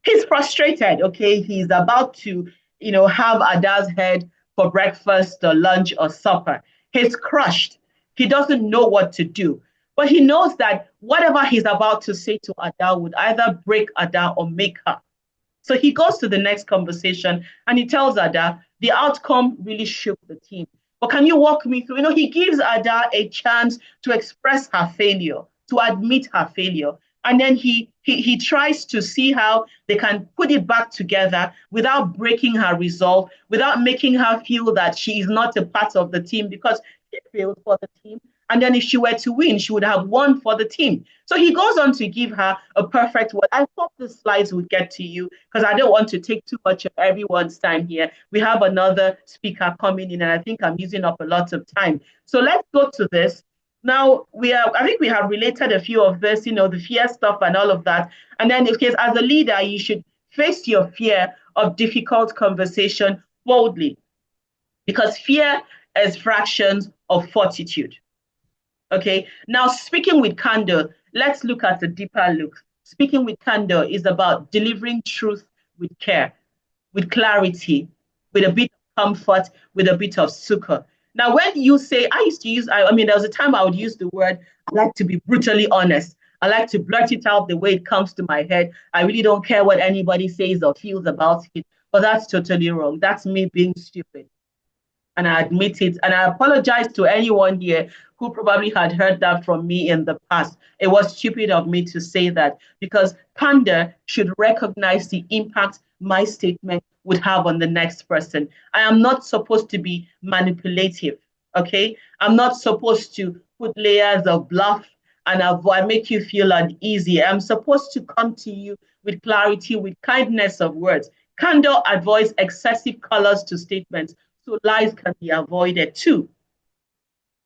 He's frustrated, okay? He's about to, have Ada's head for breakfast or lunch or supper. He's crushed. He doesn't know what to do. But he knows that whatever he's about to say to Ada would either break Ada or make her. So he goes to the next conversation and he tells Ada, the outcome really shook the team. But can you walk me through? He gives Ada a chance to express her failure, to admit her failure. And then he tries to see how they can put it back together without breaking her resolve, without making her feel that she is not a part of the team, because she failed for the team. And then if she were to win, she would have won for the team. So he goes on to give her a perfect word. I hope the slides would get to you because I don't want to take too much of everyone's time here. We have another speaker coming in and I think I'm using up a lot of time. So let's go to this. Now, I think we have related a few of this, the fear stuff and all of that. And then, of course, as a leader, you should face your fear of difficult conversation boldly, because fear is fractions of fortitude. Okay, now speaking with candor, let's look at a deeper look. Speaking with candor is about delivering truth with care, with clarity, with a bit of comfort, with a bit of succor. Now, when you say, there was a time I would use the word, I like to be brutally honest. I like to blurt it out the way it comes to my head. I really don't care what anybody says or feels about it, but that's totally wrong. That's me being stupid. And I admit it. And I apologize to anyone here who probably had heard that from me in the past. It was stupid of me to say that, because candor should recognize the impact my statement would have on the next person. I am not supposed to be manipulative, okay? I'm not supposed to put layers of bluff and make you feel uneasy. I'm supposed to come to you with clarity, with kindness of words. Candor avoids excessive colors to statements, so lies can be avoided too.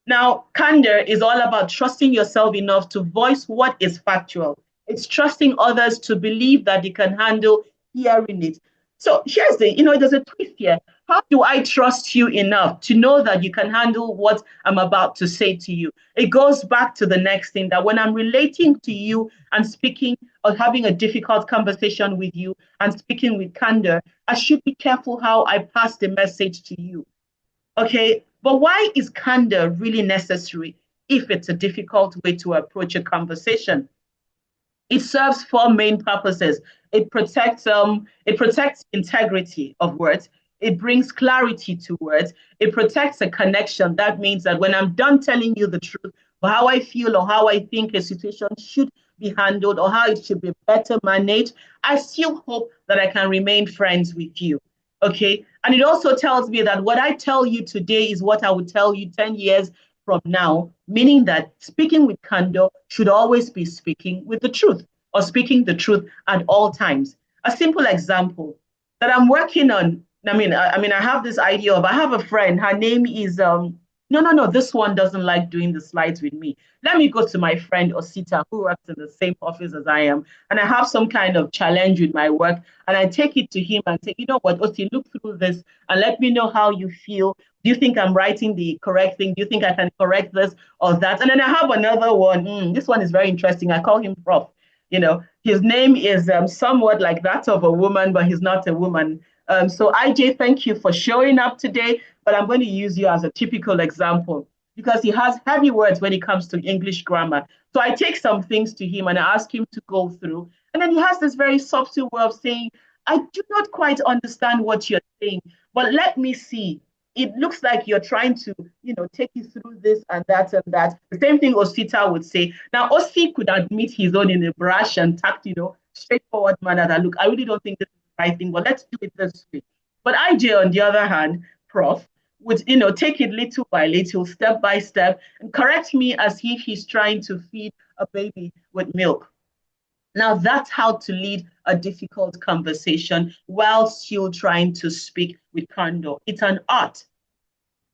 Now, candor is all about trusting yourself enough to voice what is factual. It's trusting others to believe that they can handle hearing it. So here's there's a twist here. How do I trust you enough to know that you can handle what I'm about to say to you? It goes back to the next thing, that when I'm relating to you and speaking or having a difficult conversation with you and speaking with candor, I should be careful how I pass the message to you. Okay, but why is candor really necessary if it's a difficult way to approach a conversation? It serves four main purposes. It protects integrity of words. It brings clarity to words. It protects a connection. That means that when I'm done telling you the truth, or how I feel or how I think a situation should be handled or how it should be better managed, I still hope that I can remain friends with you. Okay. And it also tells me that what I tell you today is what I would tell you 10 years from now, meaning that speaking with candor should always be speaking with the truth or speaking the truth at all times. A simple example that I'm working on. I have this idea of, I have a friend, her name is no, this one doesn't like doing the slides with me. Let me go to my friend Osita, who works in the same office as I am, and I have some kind of challenge with my work, and I take it to him and say, you know what, Osi, look through this and let me know how you feel. Do you think I'm writing the correct thing? Do you think I can correct this or that? And then I have another one. This one is very interesting. I call him Prof. His name is somewhat like that of a woman, but he's not a woman. So IJ, thank you for showing up today, but I'm going to use you as a typical example because he has heavy words when it comes to English grammar. So I take some things to him and I ask him to go through. And then he has this very subtle way of saying, I do not quite understand what you're saying, but let me see. It looks like you're trying to, take you through this and that and that. The same thing Osita would say. Now, Osi could admit his own in a brash and tact, straightforward manner that, look, I really don't think this is the right thing, but let's do it this way. But IJ, on the other hand, Prof, would, take it little by little, step by step, and correct me as if he's trying to feed a baby with milk. Now, that's how to lead a difficult conversation while still trying to speak with candor. It's an art.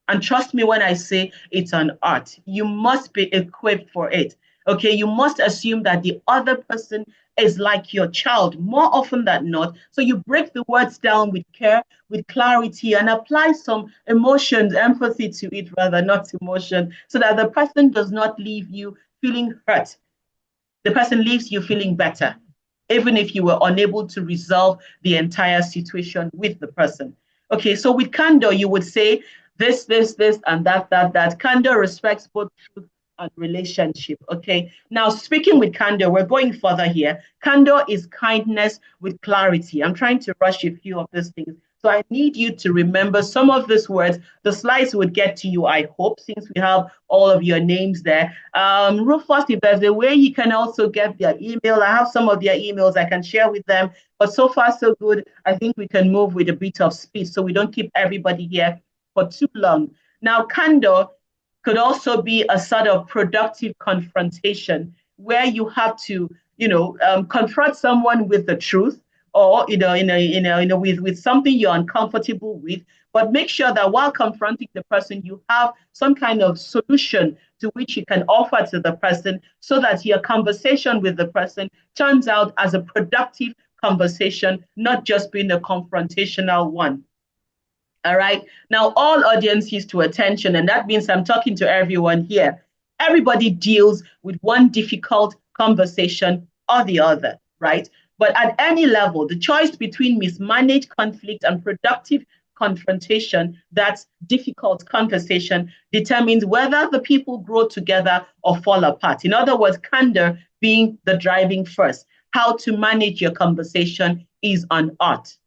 And trust me when I say it's an art. You must be equipped for it. Okay, you must assume that the other person is like your child more often than not. So you break the words down with care, with clarity, and apply some emotions, empathy to it, rather, not emotion, so that the person does not leave you feeling hurt. The person leaves you feeling better, even if you were unable to resolve the entire situation with the person. Okay, so with candor, you would say this, and that. Candor respects both truth and relationship. Okay, now speaking with candor, we're going further here. Candor is kindness with clarity. I'm trying to rush a few of these things. So I need you to remember some of these words. The slides would get to you, I hope, since we have all of your names there. Rufus, if there's a way you can also get their email, I have some of their emails I can share with them. But so far, so good. I think we can move with a bit of speed so we don't keep everybody here for too long. Now, candor could also be a sort of productive confrontation where you have to, confront someone with the truth, or with something you're uncomfortable with, but make sure that while confronting the person, you have some kind of solution to which you can offer to the person, so that your conversation with the person turns out as a productive conversation, not just being a confrontational one. All right. Now, all audiences to attention, and that means I'm talking to everyone here. Everybody deals with one difficult conversation or the other, right? But at any level, the choice between mismanaged conflict and productive confrontation, that's difficult conversation, determines whether the people grow together or fall apart. In other words, candor being the driving force. How to manage your conversation is an art.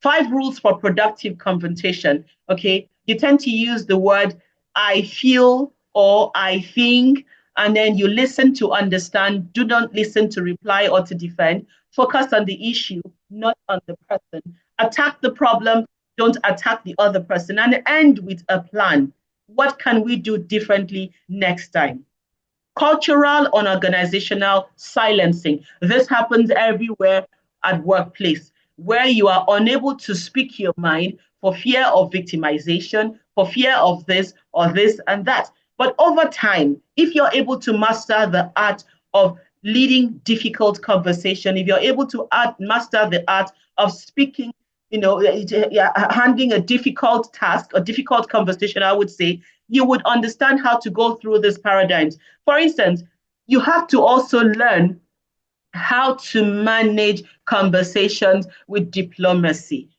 5 rules for productive confrontation. Okay, you tend to use the word I feel or I think, and then you listen to understand. Do not listen to reply or to defend. Focus on the issue, not on the person. Attack the problem, don't attack the other person, and end with a plan. What can we do differently next time? Cultural and organizational silencing. This happens everywhere at workplace, where you are unable to speak your mind for fear of victimization, for fear of this or this and that. But over time, if you're able to master the art of leading difficult conversation, if you're able to master the art of speaking, handling a difficult task, a difficult conversation, I would say, you would understand how to go through these paradigms. For instance, you have to also learn how to manage conversations with diplomacy.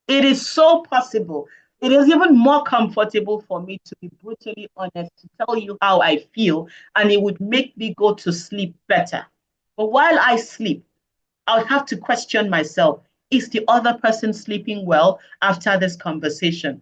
It is so possible. It is even more comfortable for me to be brutally honest, to tell you how I feel, and it would make me go to sleep better. But while I sleep, I would have to question myself, is the other person sleeping well after this conversation?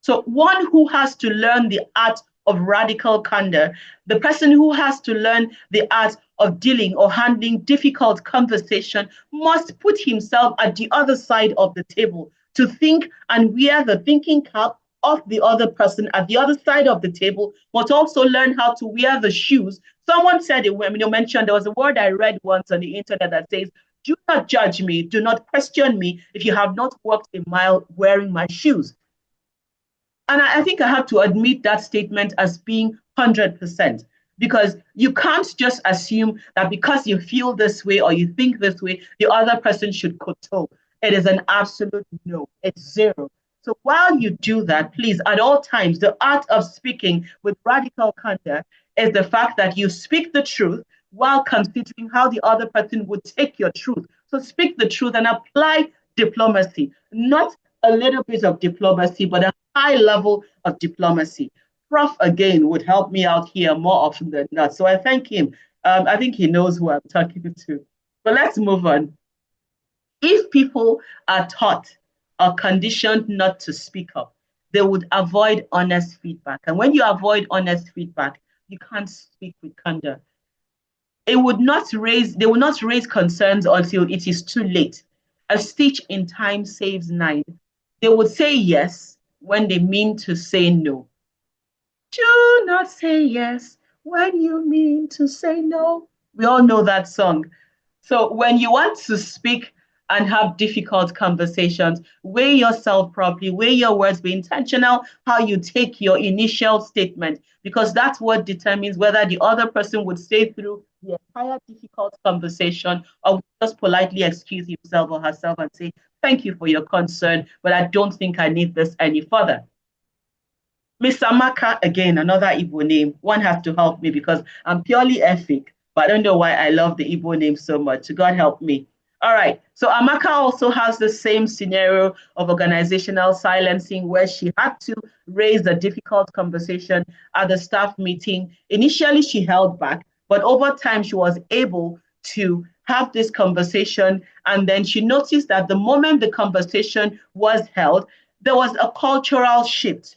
So one who has to learn the art of radical candor, the person who has to learn the art of dealing or handling difficult conversation must put himself at the other side of the table to think and wear the thinking cap of the other person at the other side of the table, must also learn how to wear the shoes. Someone said it, mentioned there was a word I read once on the internet that says, do not judge me, do not question me if you have not walked a mile wearing my shoes. And I think I have to admit that statement as being 100%, because you can't just assume that because you feel this way or you think this way, the other person should kowtow. It is an absolute no. It's zero. So while you do that, please, at all times, the art of speaking with radical candor is the fact that you speak the truth while considering how the other person would take your truth. So speak the truth and apply diplomacy, not a little bit of diplomacy, but a high level of diplomacy. Prof, again, would help me out here more often than not. So I thank him. I think he knows who I'm talking to. But let's move on. If people are taught or conditioned not to speak up, they would avoid honest feedback. And when you avoid honest feedback, you can't speak with candor. They will not raise concerns until it is too late. A stitch in time saves nine. They would say yes when they mean to say no. Do not say yes when you mean to say no. We all know that song. So when you want to speak and have difficult conversations, weigh yourself properly, weigh your words, be intentional how you take your initial statement, because that's what determines whether the other person would stay through the entire difficult conversation or just politely excuse himself or herself and say, thank you for your concern, but I don't think I need this any further. Miss Amaka, again, another Igbo name. One has to help me because I'm purely ethnic, but I don't know why I love the Igbo name so much. God help me. All right. So Amaka also has the same scenario of organizational silencing where she had to raise a difficult conversation at the staff meeting. Initially, she held back, but over time, she was able to have this conversation. And then she noticed that the moment the conversation was held, there was a cultural shift.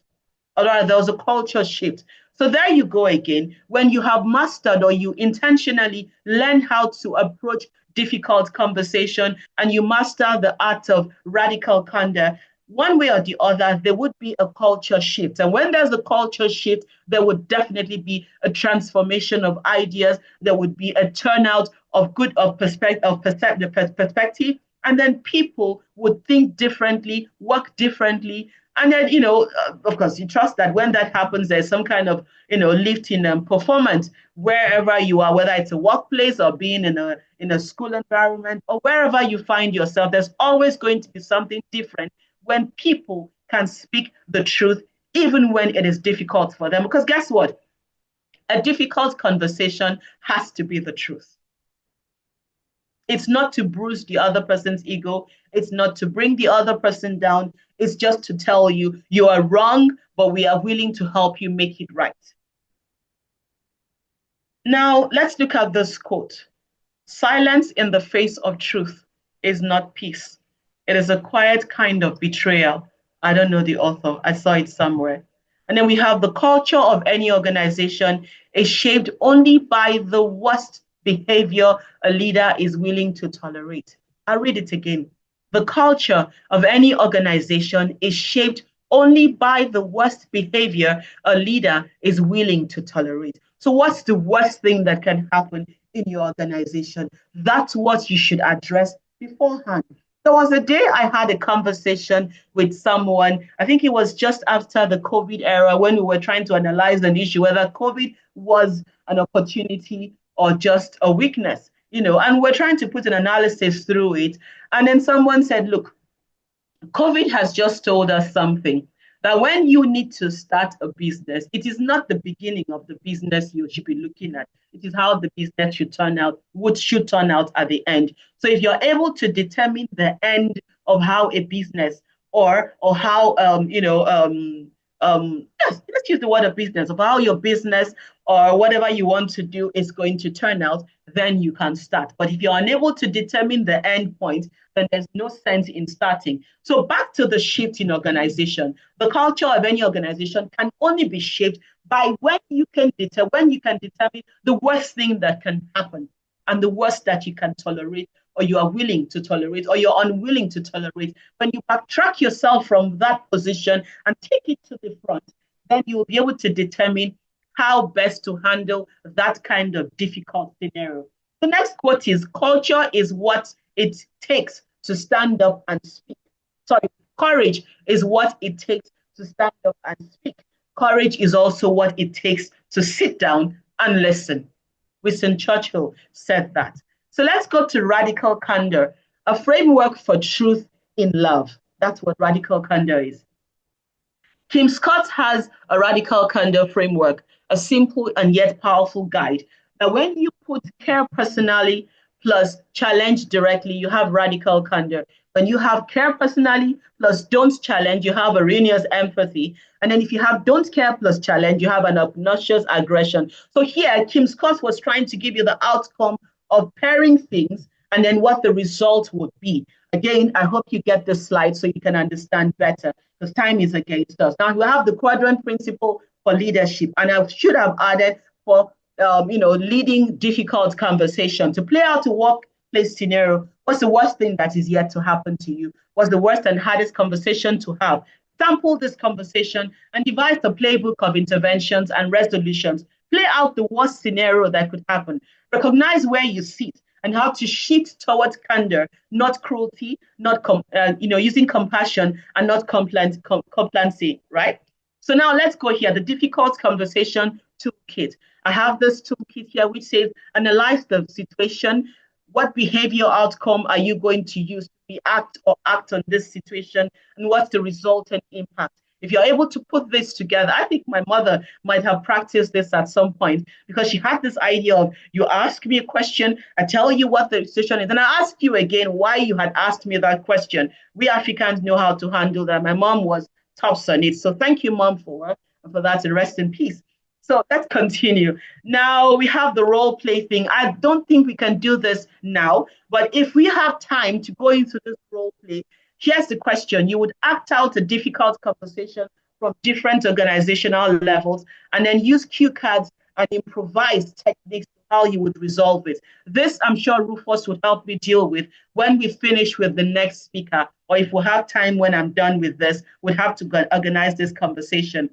All right, there was a culture shift. So there you go again. When you have mastered or you intentionally learn how to approach difficult conversation and you master the art of radical candor, one way or the other, there would be a culture shift. And when there's a culture shift, there would definitely be a transformation of ideas. There would be a turnout of perspective. And then people would think differently, work differently. And then, of course, you trust that when that happens, there's some kind of, lift in performance wherever you are, whether it's a workplace or being in a school environment or wherever you find yourself. There's always going to be something different when people can speak the truth, even when it is difficult for them. Because guess what? A difficult conversation has to be the truth. It's not to bruise the other person's ego. It's not to bring the other person down. It's just to tell you, you are wrong, but we are willing to help you make it right. Now, let's look at this quote. Silence in the face of truth is not peace. It is a quiet kind of betrayal. I don't know the author. I saw it somewhere. And then we have the culture of any organization is shaped only by the worst behavior a leader is willing to tolerate. I'll read it again. The culture of any organization is shaped only by the worst behavior a leader is willing to tolerate. So what's the worst thing that can happen in your organization? That's what you should address beforehand. There was a day I had a conversation with someone, I think it was just after the COVID era when we were trying to analyze an issue, whether COVID was an opportunity or just a weakness, and we're trying to put an analysis through it. And then someone said, look, COVID has just told us something, that when you need to start a business, it is not the beginning of the business you should be looking at. It is how the business should turn out at the end. So if you're able to determine the end of how a business or how yes, let's use the word of business, of how your business or whatever you want to do is going to turn out, then you can start. But if you're unable to determine the end point, then there's no sense in starting. So back to the shift in organization. The culture of any organization can only be shaped by when you can determine the worst thing that can happen and the worst that you can tolerate, or you are willing to tolerate, or you're unwilling to tolerate. When you backtrack yourself from that position and take it to the front, then you will be able to determine how best to handle that kind of difficult scenario. The next quote is, culture is what it takes to stand up and speak. Sorry, courage is what it takes to stand up and speak. Courage is also what it takes to sit down and listen. Winston Churchill said that. So let's go to radical candor, a framework for truth in love. That's what radical candor is. Kim Scott has a radical candor framework, a simple and yet powerful guide. Now, when you put care personally plus challenge directly, you have radical candor. When you have care personally plus don't challenge, you have erroneous empathy. And then if you have don't care plus challenge, you have an obnoxious aggression. So here, Kim Scott was trying to give you the outcome of pairing things and then what the result would be. Again, I hope you get this slide so you can understand better, because time is against us. Now we have the quadrant principle for leadership, and I should have added for leading difficult conversation. To play out a workplace scenario, what's the worst thing that is yet to happen to you? What's the worst and hardest conversation to have? Sample this conversation and devise a playbook of interventions and resolutions. Play out the worst scenario that could happen. Recognize where you sit and how to shift towards candor, not cruelty, not using compassion and not complacency, right? So now let's go here, the difficult conversation toolkit. I have this toolkit here which says, analyze the situation. What behavior outcome are you going to use to react or act on this situation? And what's the resultant impact? If you're able to put this together, I think my mother might have practiced this at some point, because she had this idea of, you ask me a question, I tell you what the situation is, and I ask you again why you had asked me that question. We Africans know how to handle that. My mom was tops on it. So thank you, Mom, for that, and rest in peace. So let's continue. Now we have the role play thing. I don't think we can do this now, but if we have time to go into this role play, here's the question. You would act out a difficult conversation from different organizational levels and then use cue cards and improvise techniques how you would resolve it. This, I'm sure Rufus would help me deal with when we finish with the next speaker, or if we have time when I'm done with this, we'll have to organize this conversation.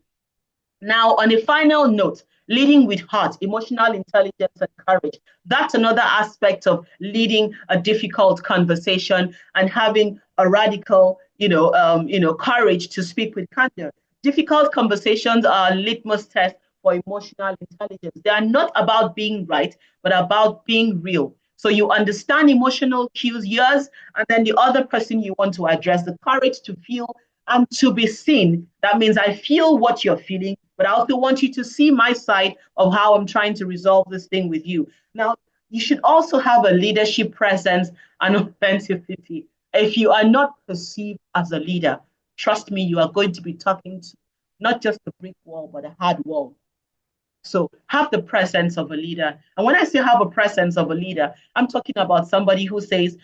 Now, on a final note, leading with heart, emotional intelligence, and courage. That's another aspect of leading a difficult conversation and having a radical, courage to speak with candor. Difficult conversations are a litmus test for emotional intelligence. They are not about being right, but about being real. So you understand emotional cues, yours, and then the other person you want to address, the courage to feel and to be seen. That means I feel what you're feeling, but I also want you to see my side of how I'm trying to resolve this thing with you. Now, you should also have a leadership presence and authenticity. If you are not perceived as a leader, trust me, you are going to be talking to not just a brick wall, but a hard wall. So have the presence of a leader. And when I say have a presence of a leader, I'm talking about somebody who says,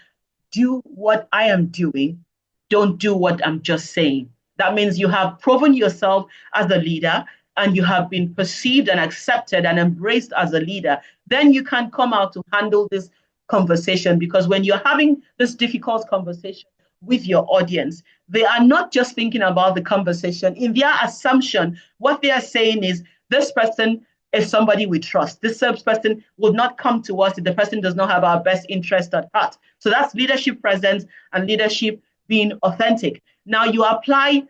do what I am doing, don't do what I'm just saying. That means you have proven yourself as a leader and you have been perceived and accepted and embraced as a leader. Then you can come out to handle this conversation, because when you're having this difficult conversation with your audience, they are not just thinking about the conversation. In their assumption, what they are saying is, this person is somebody we trust. This person will not come to us if the person does not have our best interest at heart. So that's leadership presence and leadership being authentic. Now you apply,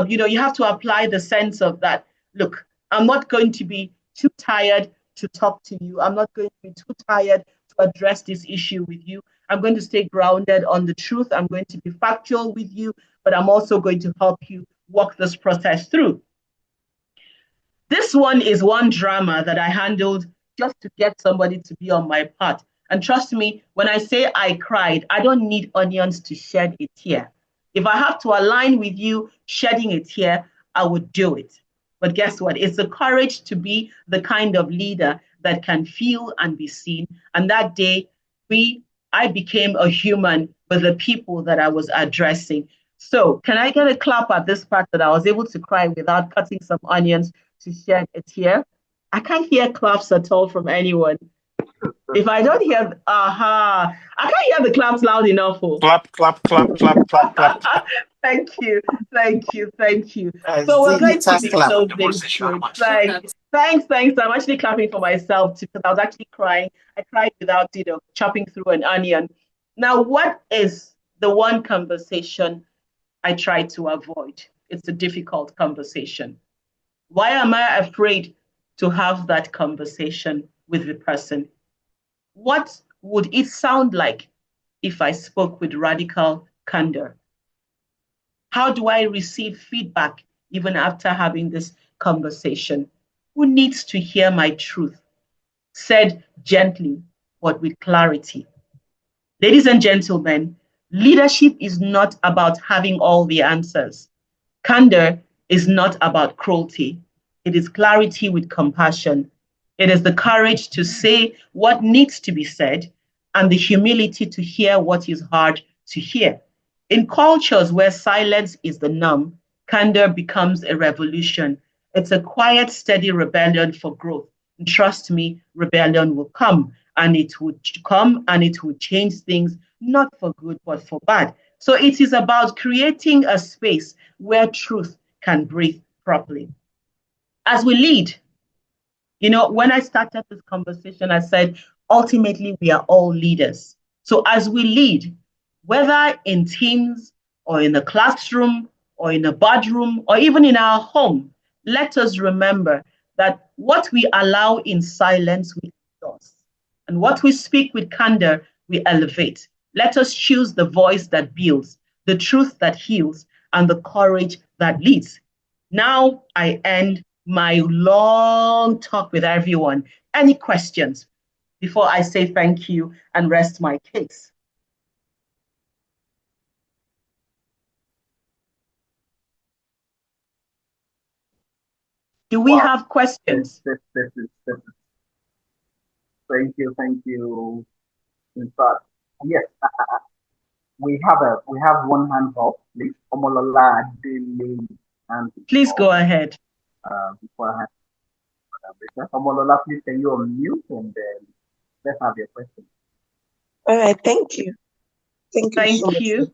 you have to apply the sense of that, look, I'm not going to be too tired to talk to you. I'm not going to be too tired to address this issue with you. I'm going to stay grounded on the truth. I'm going to be factual with you, but I'm also going to help you walk this process through. This one is one drama that I handled just to get somebody to be on my part. And trust me, when I say I cried, I don't need onions to shed a tear. If I have to align with you shedding a tear, I would do it. But guess what? It's the courage to be the kind of leader that can feel and be seen. And that day, I became a human with the people that I was addressing. So can I get a clap at this part that I was able to cry without cutting some onions to shed a tear? I can't hear claps at all from anyone. If I don't hear, I can't hear the claps loud enough. Oh. Clap, clap, clap, clap, clap, clap. Thank you. So we're going to be closing soon. Thanks. I'm actually clapping for myself too, because I was actually crying. I cried without, chopping through an onion. Now, what is the one conversation I try to avoid? It's a difficult conversation. Why am I afraid to have that conversation with the person? What would it sound like if I spoke with radical candor? How do I receive feedback even after having this conversation? Who needs to hear my truth? Said gently, but with clarity. Ladies and gentlemen, leadership is not about having all the answers. Candor is not about cruelty. It is clarity with compassion. It is the courage to say what needs to be said and the humility to hear what is hard to hear. In cultures where silence is the norm, candor becomes a revolution. It's a quiet, steady rebellion for growth. And trust me, rebellion will come, and it would come and it would change things, not for good, but for bad. So it is about creating a space where truth can breathe properly. As we lead, when I started this conversation, I said, ultimately, we are all leaders. So as we lead, whether in teams or in a classroom or in a boardroom or even in our home, let us remember that what we allow in silence, we endorse. And what we speak with candor, we elevate. Let us choose the voice that builds, the truth that heals, and the courage that leads. Now I end my long talk with everyone. Any questions before I say thank you and rest my case? Do we have questions? Thank you. In fact, yes, we have one hand up, please. Omolola Adele, and please go ahead. Before I have Omolola, please can you unmute and then let's have your question. All right, thank you. Thank you.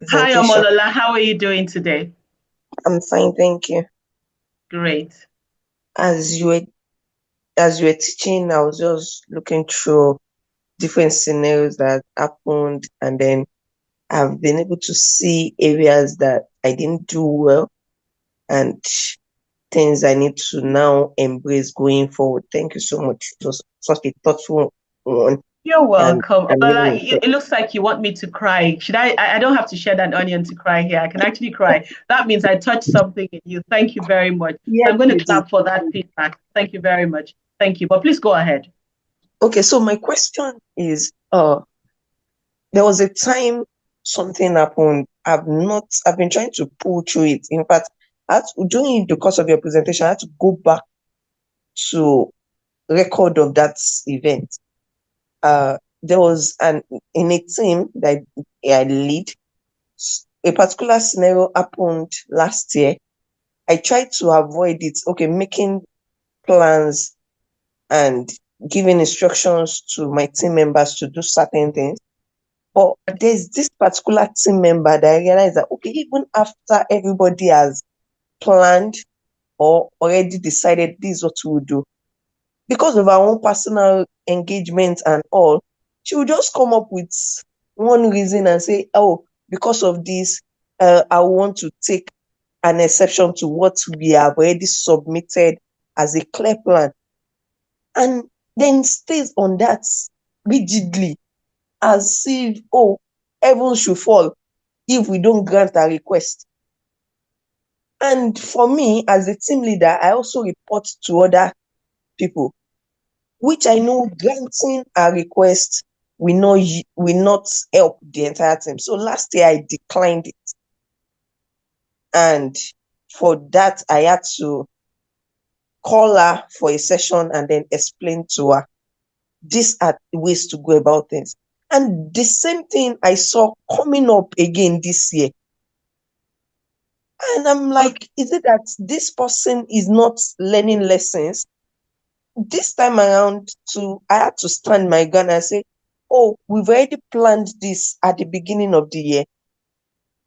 Hi, Omolola. How are you doing today? I'm fine, thank you. Great. As you were teaching, I was just looking through different scenarios that happened, and then I've been able to see areas that I didn't do well and things I need to now embrace going forward. Thank you so much. It was such a thoughtful one. You're welcome. It looks like you want me to cry. Should I don't have to share that onion to cry here. I can actually cry. That means I touched something in you. Thank you very much. Yes, I'm going to clap for that feedback. Thank you very much. Thank you. But please go ahead. Okay, so my question is, there was a time something happened. I've been trying to pull through it. In fact, during the course of your presentation, I had to go back to record of that event. There was in a team that I lead, a particular scenario happened last year. I tried to avoid it, making plans and giving instructions to my team members to do certain things. But there's this particular team member that I realized that, even after everybody has planned or already decided this is what we will do, because of our own personal engagement and all, she will just come up with one reason and say, because of this, I want to take an exception to what we have already submitted as a clear plan. And then stays on that rigidly, as if, heaven should fall if we don't grant our request. And for me, as a team leader, I also report to other people, which I know granting a request will not help the entire team. So last year I declined it. And for that, I had to call her for a session and then explain to her these are the ways to go about things. And the same thing I saw coming up again this year. And I'm like, is it that this person is not learning lessons? This time around, I had to stand my ground and say, oh, we've already planned this at the beginning of the year.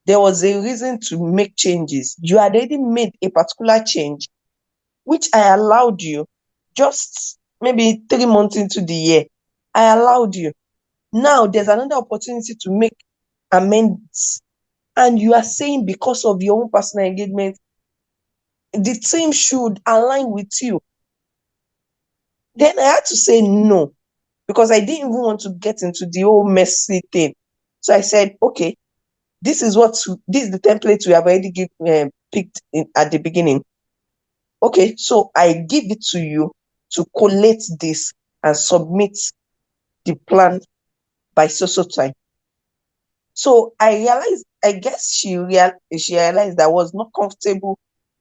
There was a reason to make changes. You had already made a particular change, which I allowed you just maybe 3 months into the year. I allowed you. Now there's another opportunity to make amends. And you are saying because of your own personal engagement, the team should align with you. Then I had to say no, because I didn't even want to get into the whole messy thing. So I said, okay, this is the template we have already picked at the beginning. Okay, so I give it to you to collate this and submit the plan by so time. So I guess she realized that I was not comfortable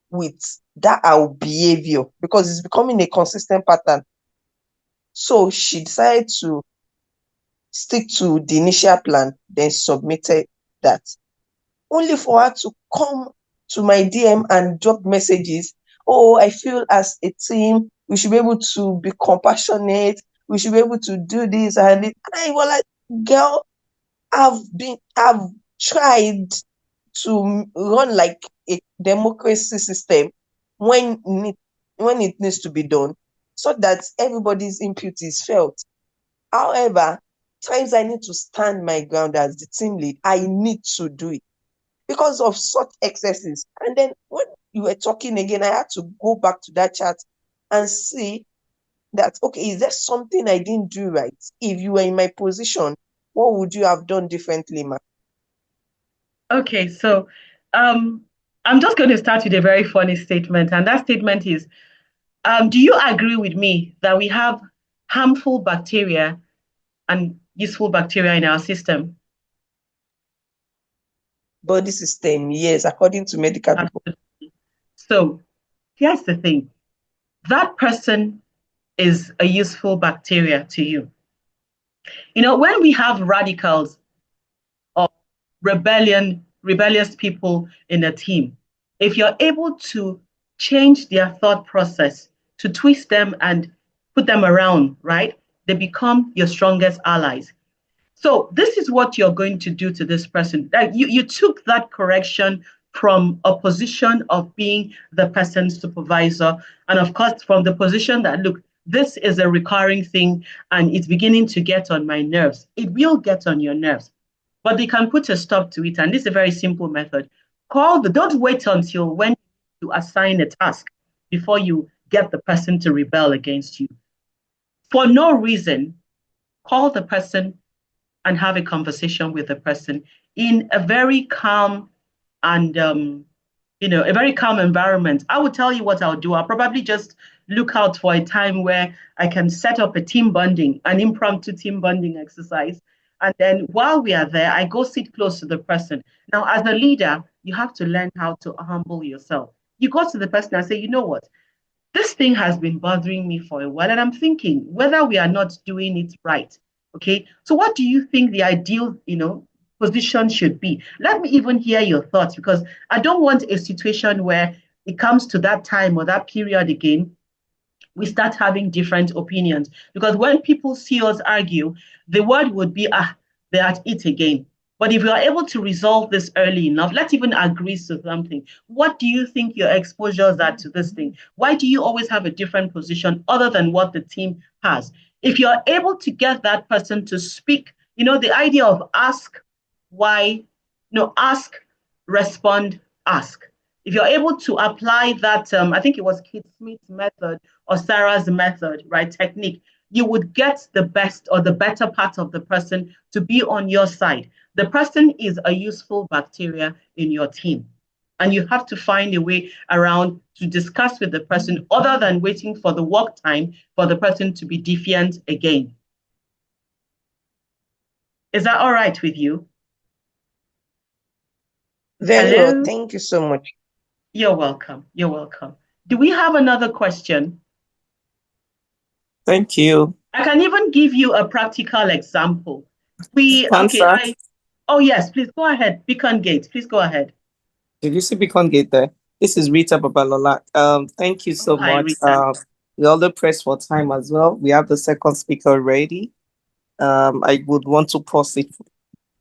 with that our behavior because it's becoming a consistent pattern. So she decided to stick to the initial plan, then submitted that. Only for her to come to my DM and drop messages. Oh, I feel as a team, we should be able to be compassionate. We should be able to do this and it. And I was like, girl, I've tried to run like a democracy system when it needs to be done so that everybody's input is felt. However, times I need to stand my ground as the team lead, I need to do it because of such excesses. And then when you were talking again, I had to go back to that chat and see that, okay, is there something I didn't do right? If you were in my position, what would you have done differently, ma? Okay, so I'm just going to start with a very funny statement, and that statement is, do you agree with me that we have harmful bacteria and useful bacteria in our system? Body system, yes, according to medical people. So here's the thing. That person is a useful bacteria to you. You know, when we have radicals or rebellious people in a team, if you're able to change their thought process, to twist them and put them around, right? They become your strongest allies. So this is what you're going to do to this person. You took that correction from a position of being the person's supervisor. And of course, from the position that, look, this is a recurring thing and it's beginning to get on my nerves. It will get on your nerves, but they can put a stop to it. And this is a very simple method. Don't wait until when you assign a task before you get the person to rebel against you. For no reason, call the person and have a conversation with the person in a very calm and a very calm environment. I will tell you what I'll do. I'll probably just look out for a time where I can set up an impromptu team bonding exercise. And then while we are there, I go sit close to the person. Now, as a leader, you have to learn how to humble yourself. You go to the person and say, you know what? This thing has been bothering me for a while, and I'm thinking whether we are not doing it right. Okay, so what do you think the ideal, position should be? Let me even hear your thoughts, because I don't want a situation where it comes to that time or that period again, we start having different opinions. Because when people see us argue, the word would be, they're at it again. But if we are able to resolve this early enough, let's even agree to something. What do you think your exposures are to this thing? Why do you always have a different position other than what the team has? If you're able to get that person to speak, the idea of ask, why, ask, respond, ask. If you're able to apply that, I think it was Kate Smith's method or Sarah's method, right, technique, you would get the best or the better part of the person to be on your side. The person is a useful bacteria in your team. And you have to find a way around to discuss with the person other than waiting for the work time for the person to be defiant again. Is that all right with you? Very well. Thank you so much. You're welcome. You're welcome. Do we have another question? Thank you. I can even give you a practical example. Answer. Oh yes, please go ahead. Beacon Gate, please go ahead. Did you see Beacon Gate there? This is Rita Babalola. Thank you so Oh, hi, much. Rita. We all press for time as well. We have the second speaker ready. I would want to pause it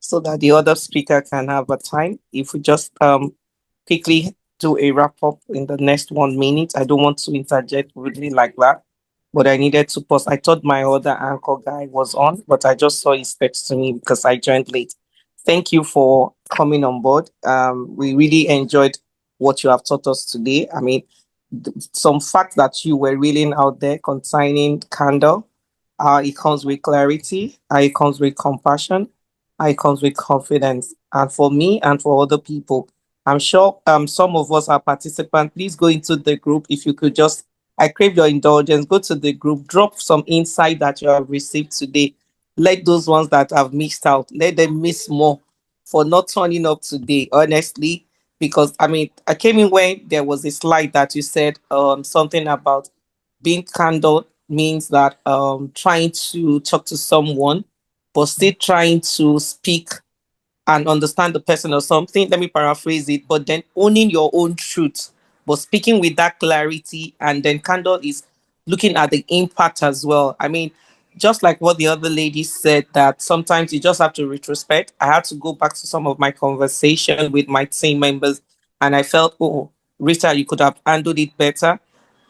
so that the other speaker can have a time. If we just quickly do a wrap up in the next 1 minute. I don't want to interject really like that, but I needed to pause. I thought my other anchor guy was on, but I just saw his text to me because I joined late. Thank you for coming on board. We really enjoyed what you have taught us today. I mean, some facts that you were reeling out there concerning candor. It comes with clarity. It comes with compassion. It comes with confidence. And for me and for other people, I'm sure some of us are participants. Please go into the group. If you could just, I crave your indulgence. Go to the group, drop some insight that you have received today. Let those ones that have missed out, let them miss more for not turning up today, honestly. Because I mean, I came in when there was a slide that you said something about being candid means that trying to talk to someone, but still trying to speak and understand the person or something. Let me paraphrase it, but then owning your own truth, but speaking with that clarity. And then candor is looking at the impact as well. I mean, just like what the other lady said, that sometimes you just have to retrospect. I had to go back to some of my conversation with my team members, and I felt, oh, Rita, you could have handled it better.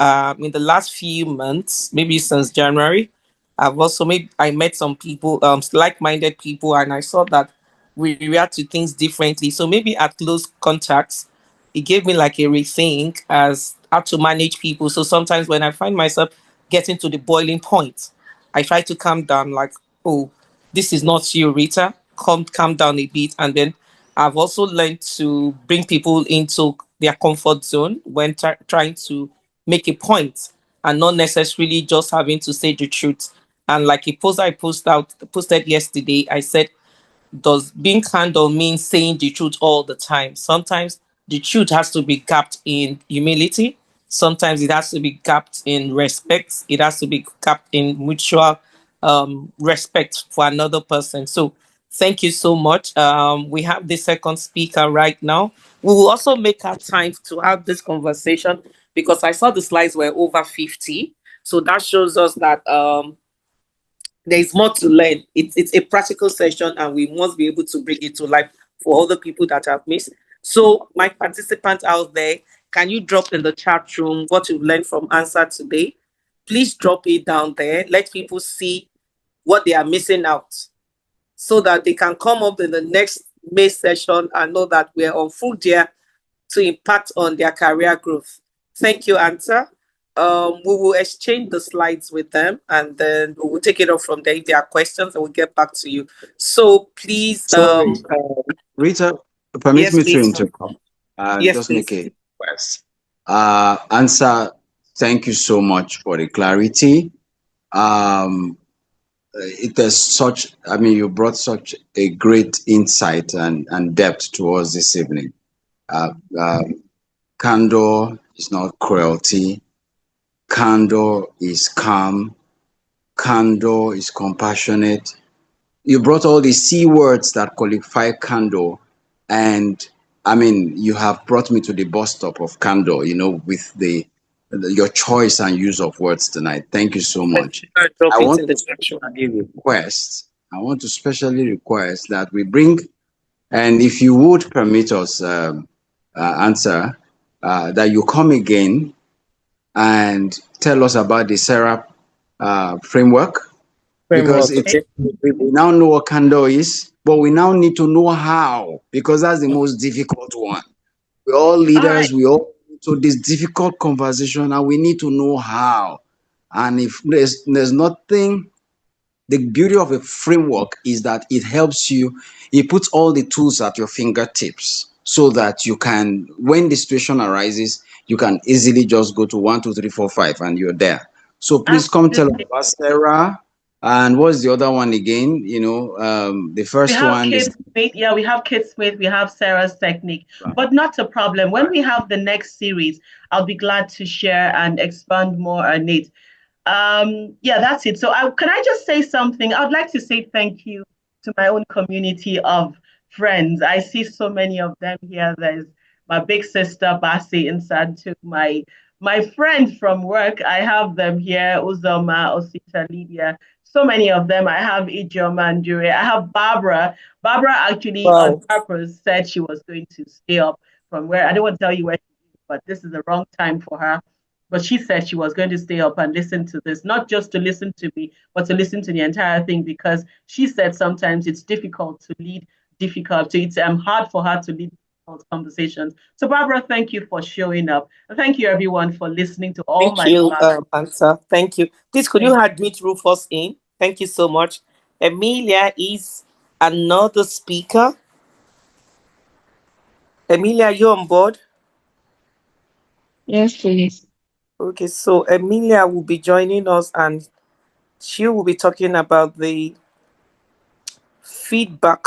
In the last few months, maybe since January, I've also maybe I met some people, like-minded people, and I saw that we react to things differently. So maybe at close contacts, it gave me like a rethink as how to manage people. So sometimes when I find myself getting to the boiling point, I try to calm down, like, oh, this is not you, Rita. Calm down a bit. And then I've also learned to bring people into their comfort zone when trying to make a point and not necessarily just having to say the truth. And like a post I posted yesterday, I said, does being candid mean saying the truth all the time? Sometimes the truth has to be gapped in humility. Sometimes it has to be gapped in respect. It has to be gapped in mutual respect for another person. So thank you so much. We have the second speaker right now. We will also make our time to have this conversation because I saw the slides were over 50. So that shows us that there is more to learn. It's a practical session, and we must be able to bring it to life for all the people that have missed. So, my participants out there, can you drop in the chat room what you've learned from answer today? Please drop it down there. Let people see what they are missing out so that they can come up in the next May session and know that we're on full gear to impact on their career growth. Thank you, Answer. We will exchange the slides with them and then we will take it off from there. If there are questions, I will get back to you. So please, Sorry, Rita, permit yes, me to please. interrupt. Yes, Just please. make a request. Answer, thank you so much for the clarity. It is such, I mean, you brought such a great insight and depth to us this evening. Uh, um, Candor is not cruelty. Candor is calm. Candor is compassionate. You brought all the C words that qualify candor, and I mean, you have brought me to the bus stop of candor, with your choice and use of words tonight. Thank you so much. Drop I it want in to the chat room. specially request that we bring, and if you would permit us, answer, that you come again and tell us about the SERAP framework, because Framework, it's okay. we now know what candor is, but we now need to know how, because that's the most difficult one. We're all leaders, we all to this difficult conversation, and we need to know how. And if there's nothing, the beauty of a framework is that it helps you, it puts all the tools at your fingertips so that you can, when the situation arises, you can easily just go to 1, 2, 3, 4, 5 and you're there. So please come tell us about Sarah, And what's the other one again? The first one is We have Kate Smith, we have Sarah's technique, right. but not a problem. When we have the next series, I'll be glad to share and expand more on it. Yeah, that's it. So can I just say something? I'd like to say thank you to my own community of friends. I see so many of them here. There's my big sister Basi inside too, my friend from work. I have them here, Uzoma, Osita, Lydia, so many of them. I have Ijoma and Jure. I have Barbara. Barbara actually on Wow. purpose said she was going to stay up from where I don't want to tell you where she is, but this is the wrong time for her. But she said she was going to stay up and listen to this, not just to listen to me, but to listen to the entire thing, because she said sometimes it's difficult to lead difficult. It's hard for her to lead difficult conversations. So Barbara, thank you for showing up. And thank you everyone for listening to all Thank my you, class. Answer. Thank you. Please, could you admit Rufus in? Thank you so much. Emilia is another speaker. Emilia, you on board? Yes, please. Okay, so Emilia will be joining us and she will be talking about the feedback.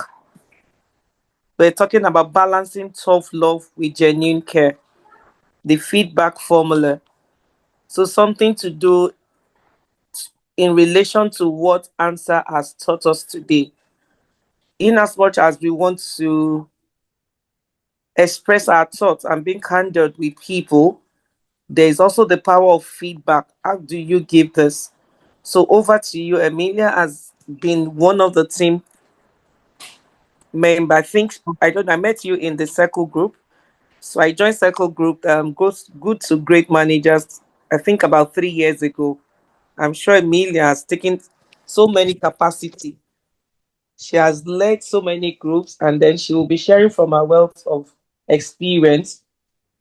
We're talking about balancing tough love with genuine care, the feedback formula. So, something to do in relation to what Answer has taught us today. In as much as we want to express our thoughts and being candid with people, there is also the power of feedback. How do you give this? So over to you. Emilia has been one of the team member. I met you in the circle group. So I joined circle group, goes good to great managers, I think about 3 years ago. I'm sure Emilia has taken so many capacity. She has led so many groups, and then she will be sharing from her wealth of experience.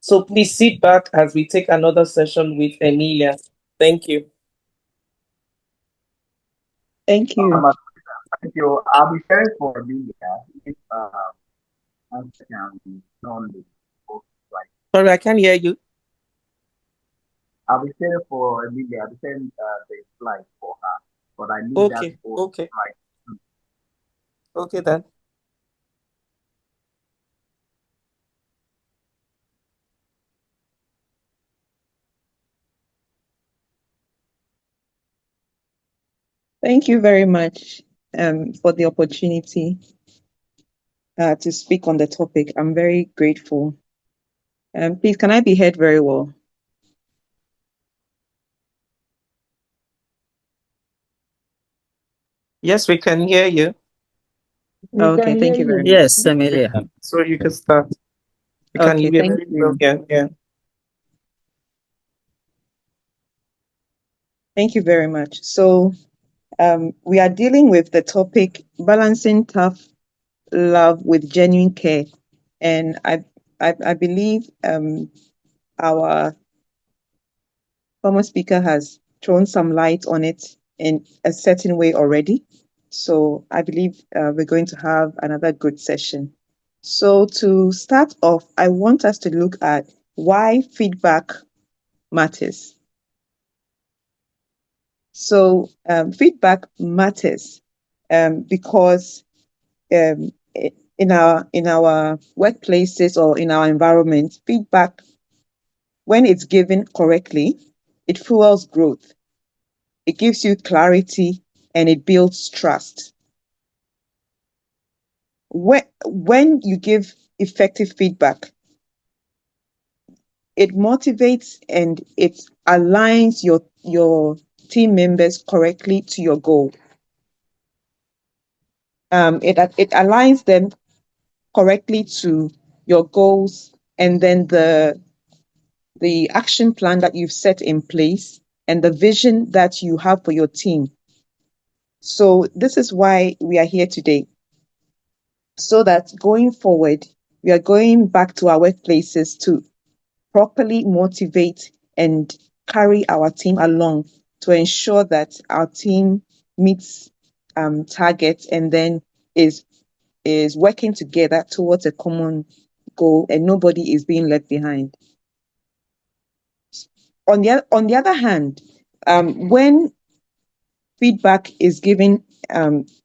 So please sit back as we take another session with Emilia. Thank you. Thank you. Thank you. I'll be sharing for Amelia if answer can be done with both slides. Sorry, I can't hear you. I'll be sharing for Amelia. I'll be sharing the slide for her, but I need that Okay, both okay, slides. okay then. Thank you very much for the opportunity to speak on the topic. I'm very grateful. Please, can I be heard very well? Yes, we can hear you. Okay, thank you very much. Yes, Emilia. So you can start. We can Okay, hear you thank very well. you. Yeah. Thank you very much. So we are dealing with the topic balancing tough love with genuine care. And I believe our former speaker has thrown some light on it in a certain way already. So I believe we're going to have another good session. So to start off, I want us to look at why feedback matters. So feedback matters because in our workplaces or in our environment, feedback, when it's given correctly, it fuels growth. It gives you clarity and it builds trust. When you give effective feedback, it motivates and it aligns your team members correctly to your goal. It aligns them correctly to your goals, and then the action plan that you've set in place and the vision that you have for your team. So this is why we are here today, so that going forward, we are going back to our workplaces to properly motivate and carry our team along to ensure that our team meets targets and then is working together towards a common goal and nobody is being left behind. On the other hand, when feedback is given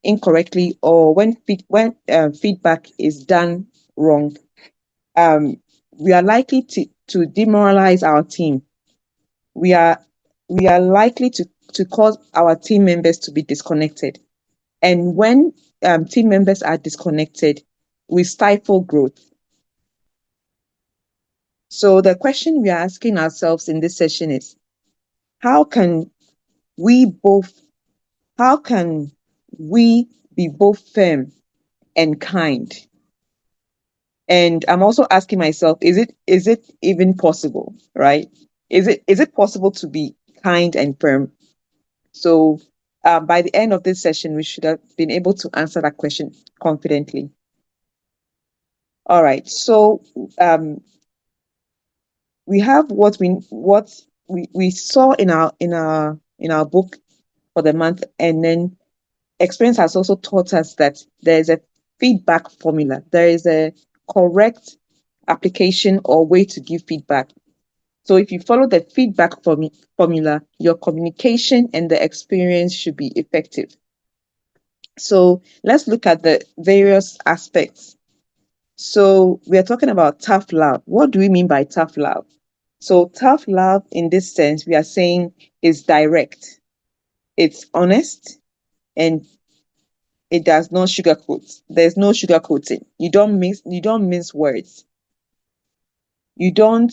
incorrectly, or when feedback is done wrong, we are likely to demoralize our team. We are likely to cause our team members to be disconnected. And when team members are disconnected, we stifle growth. So the question we are asking ourselves in this session is, how can we be both firm and kind? And I'm also asking myself, is it even possible, right? Is it possible to be kind and firm? So by the end of this session, we should have been able to answer that question confidently. All right. So we have what we saw in our book for the month, and then experience has also taught us that there is a feedback formula. There is a correct application or way to give feedback. So if you follow the feedback formula, your communication and the experience should be effective. So let's look at the various aspects. So we are talking about tough love. What do we mean by tough love? So tough love in this sense, we are saying is direct. It's honest, and it does not sugarcoat. There's no sugarcoating. You don't mince words. You don't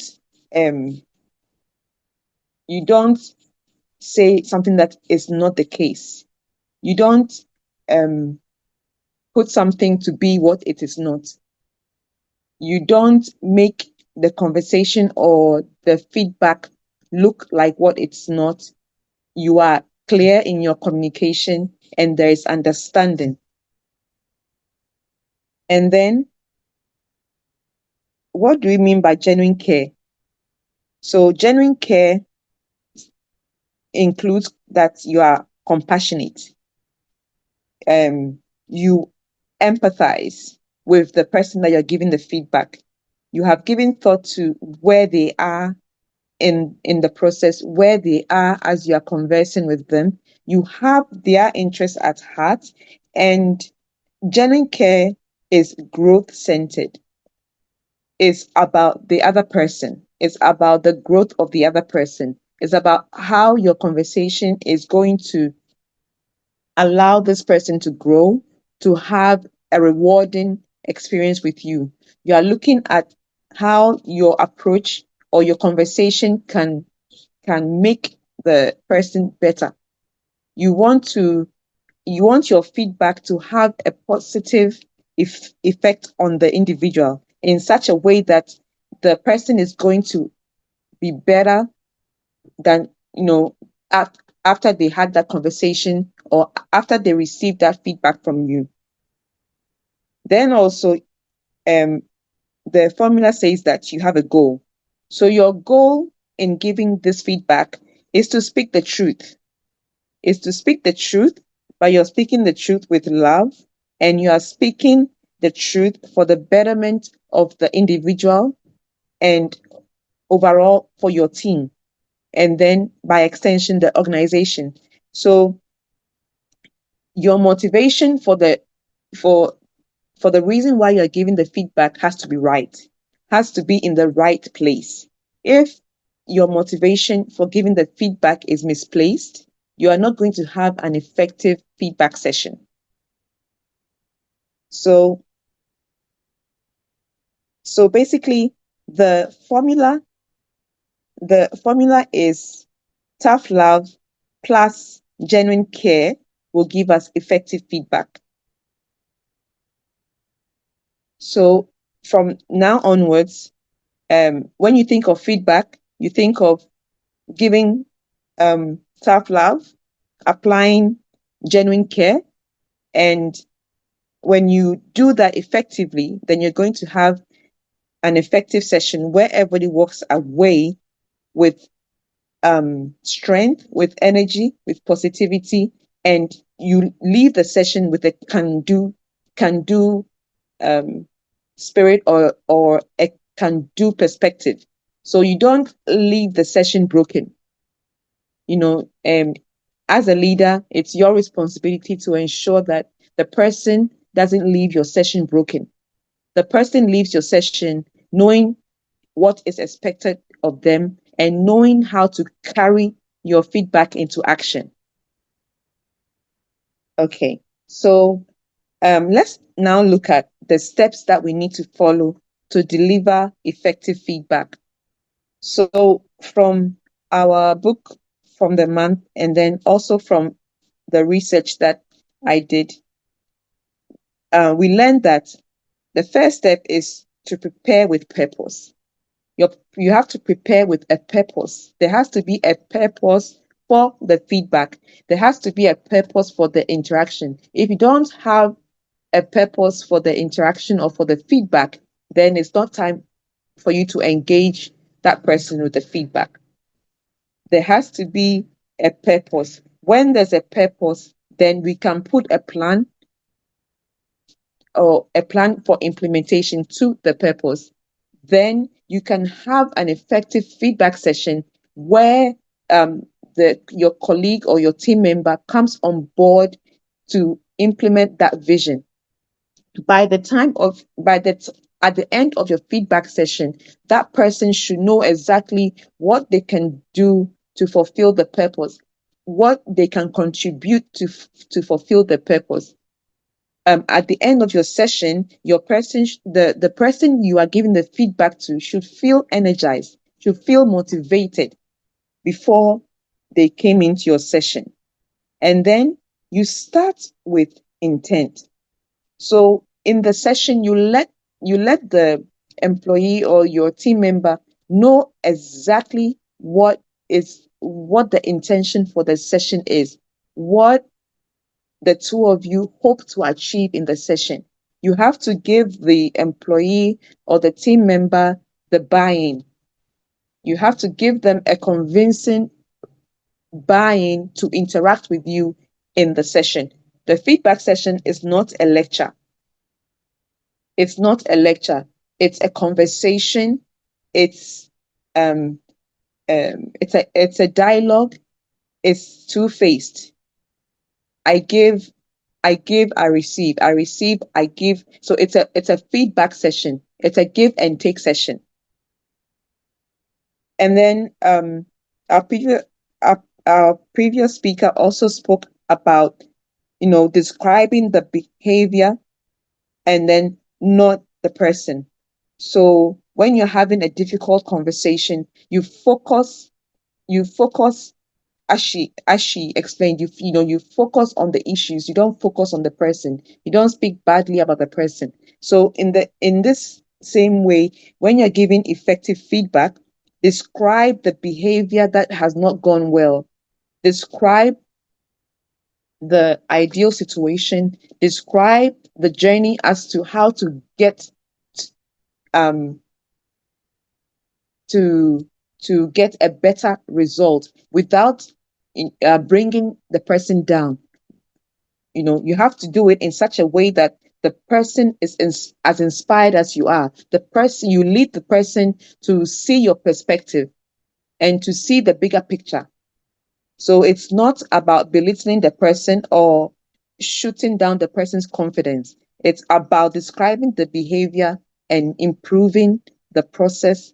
say something that is not the case. You don't put something to be what it is not. You don't make the conversation or the feedback look like what it's not. You are clear in your communication, and there is understanding. And then, what do we mean by genuine care? So genuine care includes that you are compassionate. You empathize with the person that you're giving the feedback. You have given thought to where they are in the process, where they are as you are conversing with them. You have their interests at heart, and genuine care is growth-centered. It's about the other person. It's about the growth of the other person. It's about how your conversation is going to allow this person to grow, to have a rewarding experience with you. You are looking at how your approach or your conversation can make the person better. You want your feedback to have a positive effect on the individual in such a way that the person is going to be better than, after they had that conversation or after they received that feedback from you. Then also, the formula says that you have a goal. So your goal in giving this feedback is to speak the truth. Is to speak the truth, but you're speaking the truth with love, and you are speaking the truth for the betterment of the individual and overall for your team, and then by extension, the organization. So your motivation for the reason why you're giving the feedback has to be right, has to be in the right place. If your motivation for giving the feedback is misplaced, you are not going to have an effective feedback session. So basically, the formula is tough love plus genuine care will give us effective feedback. So from now onwards, when you think of feedback, you think of giving tough love, applying genuine care, and when you do that effectively, then you're going to have an effective session where everybody walks away with strength, with energy, with positivity, and you leave the session with a can-do spirit or a can-do perspective. So you don't leave the session broken. as a leader, it's your responsibility to ensure that the person doesn't leave your session broken. The person leaves your session knowing what is expected of them and knowing how to carry your feedback into action. Okay, so let's now look at the steps that we need to follow to deliver effective feedback. So from our book from the month, and then also from the research that I did, we learned that the first step is to prepare with purpose. You have to prepare with a purpose. There has to be a purpose for the feedback. There has to be a purpose for the interaction. If you don't have a purpose for the interaction or for the feedback, then it's not time for you to engage that person with the feedback. There has to be a purpose. When there's a purpose, then we can put a plan or a plan for implementation to the purpose. Then you can have an effective feedback session where your colleague or your team member comes on board to implement that vision. At the end of your feedback session, that person should know exactly what they can do to fulfill the purpose, what they can contribute to fulfill the purpose. At the end of your session, the person you are giving the feedback to should feel energized, should feel motivated before they came into your session. And then you start with intent. So in the session, you let the employee or your team member know exactly what the intention for the session is, what the two of you hope to achieve in the session. You have to give the employee or the team member the buy-in. You have to give them a convincing buy-in to interact with you in the session. The feedback session is not a lecture. It's not a lecture. It's a conversation. It's a dialogue. It's two-faced. I give, I receive. I receive, I give. So it's a feedback session. It's a give and take session. And then our previous speaker also spoke about, describing the behavior and then not the person. So when you're having a difficult conversation, you focus as she explained, you focus on the issues. You don't focus on the person. You don't speak badly about the person. So in this same way, when you're giving effective feedback, describe the behavior that has not gone well. Describe the ideal situation. Describe the journey as to how to get to get a better result without bringing the person down. You have to do it in such a way that the person is as inspired as you are. You lead the person to see your perspective and to see the bigger picture. So it's not about belittling the person or shooting down the person's confidence. It's about describing the behavior and improving the process,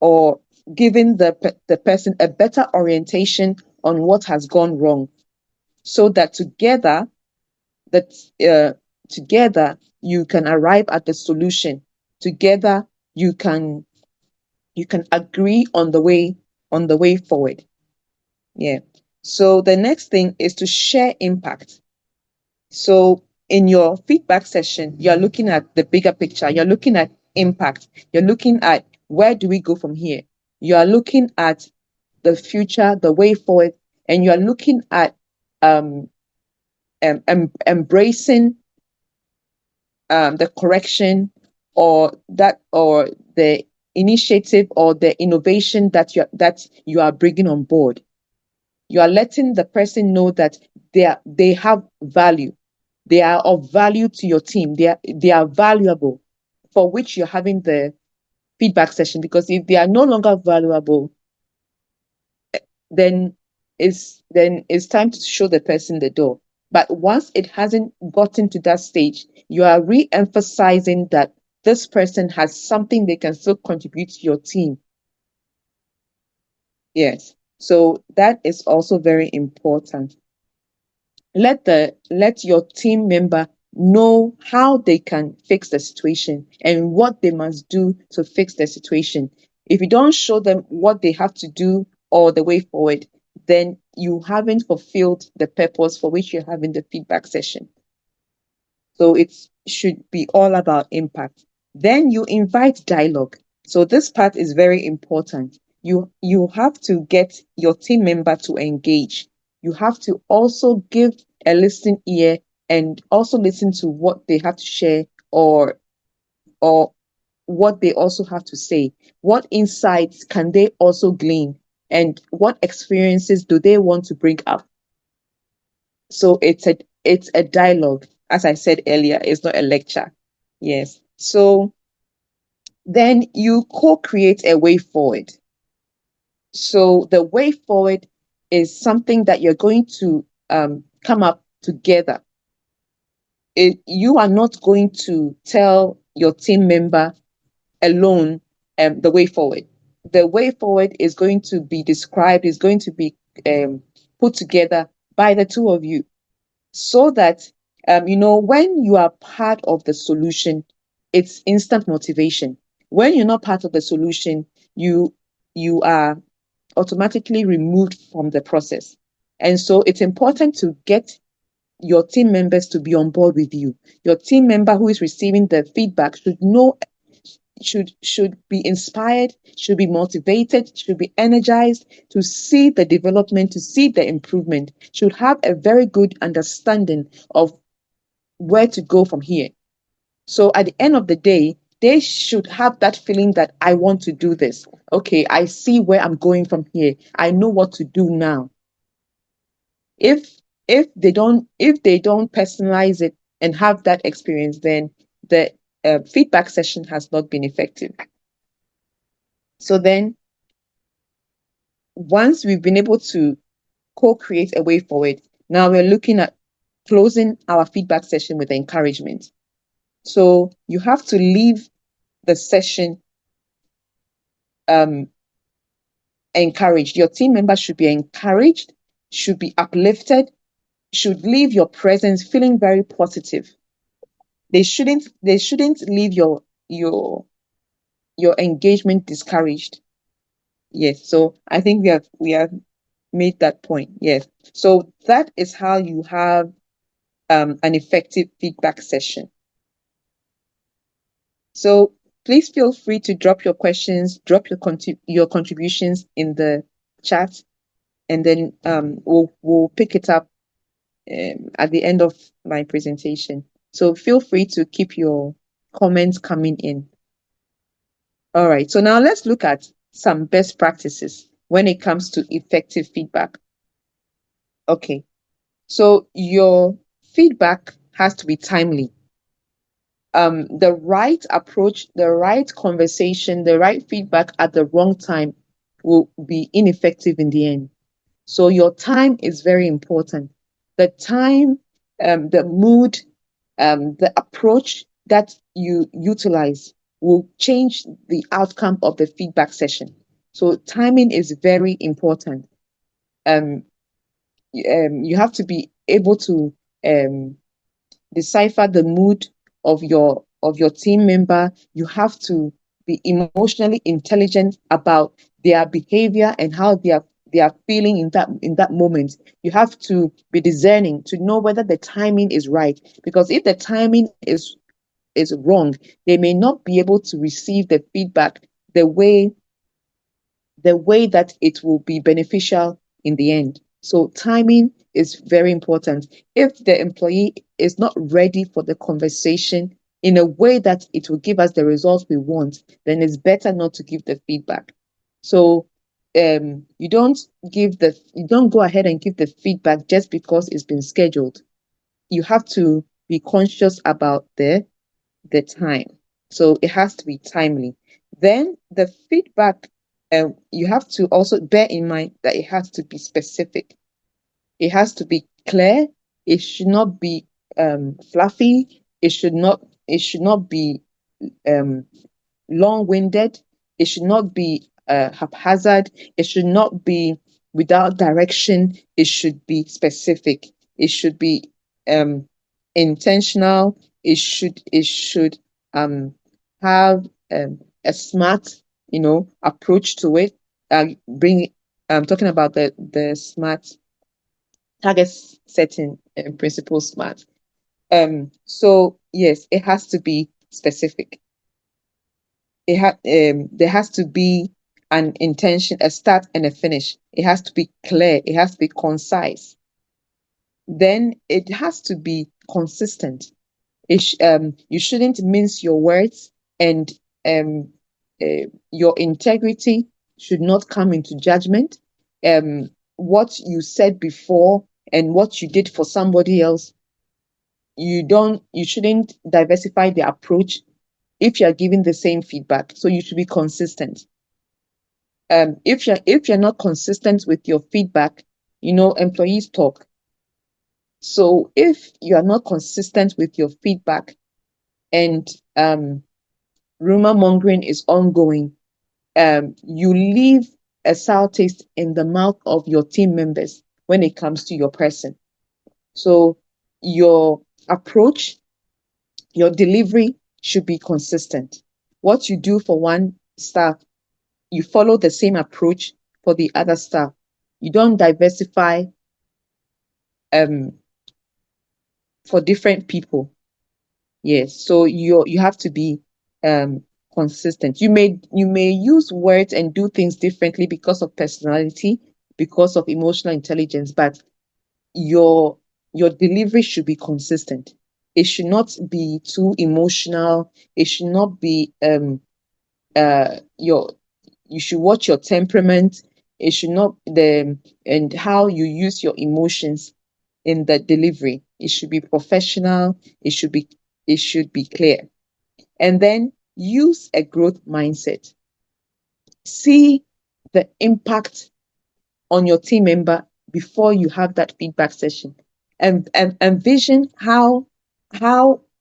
or giving the person a better orientation on what has gone wrong, so that together you can arrive at the solution. Together you can agree on the way forward. Yeah. So the next thing is to share impact. So in your feedback session, you're looking at the bigger picture. You're looking at impact. You're looking at where do we go from here? You are looking at the future, the way forward, and you are looking at embracing the correction or the initiative or the innovation that you are bringing on board. You are letting the person know that they have value. They are of value to your team. They are valuable, for which you're having the feedback session. Because if they are no longer valuable, then it's time to show the person the door. But once it hasn't gotten to that stage, you are re-emphasizing that this person has something they can still contribute to your team. Yes. So that is also very important. Let your team member know how they can fix the situation and what they must do to fix the situation. If you don't show them what they have to do or the way forward, then you haven't fulfilled the purpose for which you're having the feedback session. So it should be all about impact. Then you invite dialogue. So this part is very important. You have to get your team member to engage. You have to also give a listening ear and also listen to what they have to share or what they also have to say. What insights can they also glean and what experiences do they want to bring up? So it's a dialogue. As I said earlier, it's not a lecture. Yes. So then you co-create a way forward. So the way forward is something that you're going to come up together. You are not going to tell your team member alone the way forward. The way forward is going to be described, is going to be put together by the two of you, so that when you are part of the solution, it's instant motivation. When you're not part of the solution, you are automatically removed from the process. And so it's important to get your team members to be on board with you. Your team member who is receiving the feedback should be inspired, should be motivated, should be energized to see the development, to see the improvement, should have a very good understanding of where to go from here. So at the end of the day, they should have that feeling that I want to do this. Okay, I see where I'm going from here. I know what to do now. If they don't personalize it and have that experience, then the feedback session has not been effective. So then, once we've been able to co-create a way forward, now we're looking at closing our feedback session with encouragement. So you have to leave the session encouraged. Your team members should be encouraged, should be uplifted, should leave your presence feeling very positive. They shouldn't leave your engagement discouraged. Yes. So I think we have made that point. Yes. So that is how you have an effective feedback session. So please feel free to drop your questions, drop your contributions in the chat, and then we'll pick it up at the end of my presentation. So feel free to keep your comments coming in. All right, so now let's look at some best practices when it comes to effective feedback. Okay, so your feedback has to be timely. The right approach, the right conversation, the right feedback at the wrong time will be ineffective in the end. So your time is very important. The time, the mood, the approach that you utilize will change the outcome of the feedback session. So timing is very important. You have to be able to decipher the mood of your team member. You have to be emotionally intelligent about their behavior and how they are feeling in that moment. You have to be discerning to know whether the timing is right, because if the timing is wrong, they may not be able to receive the feedback the way that it will be beneficial in the end. So timing is very important. If the employee is not ready for the conversation in a way that it will give us the results we want, then it's better not to give the feedback. So you don't go ahead and give the feedback just because it's been scheduled. You have to be conscious about the time. So it has to be timely. Then the feedback you have to also bear in mind that it has to be specific. It has to be clear. It should not be fluffy. It should not be long-winded. It should not be haphazard. It should not be without direction. It should be specific. It should be intentional. It should have a smart, approach to it. I'm talking about the smart target setting principle SMART. So yes, it has to be specific. There has to be an intention, a start and a finish. It has to be clear. It has to be concise. Then it has to be consistent. You shouldn't mince your words, and your integrity should not come into judgment. What you said before and what you did for somebody else, you shouldn't diversify the approach if you're giving the same feedback. So you should be consistent. If you're not consistent with your feedback, employees talk. So if you are not consistent with your feedback and rumor mongering is ongoing, you leave a sour taste in the mouth of your team members when it comes to your person. So your approach, your delivery should be consistent. What you do for one staff, you follow the same approach for the other staff. You don't diversify for different people. Yes, so you have to be consistent. You may use words and do things differently because of personality, because of emotional intelligence, but your delivery should be consistent. It should not be too emotional. It should not be you should watch your temperament. It should not and how you use your emotions in the delivery. It should be professional. It should be clear. And then use a growth mindset. See the impact on your team member before you have that feedback session, and envision how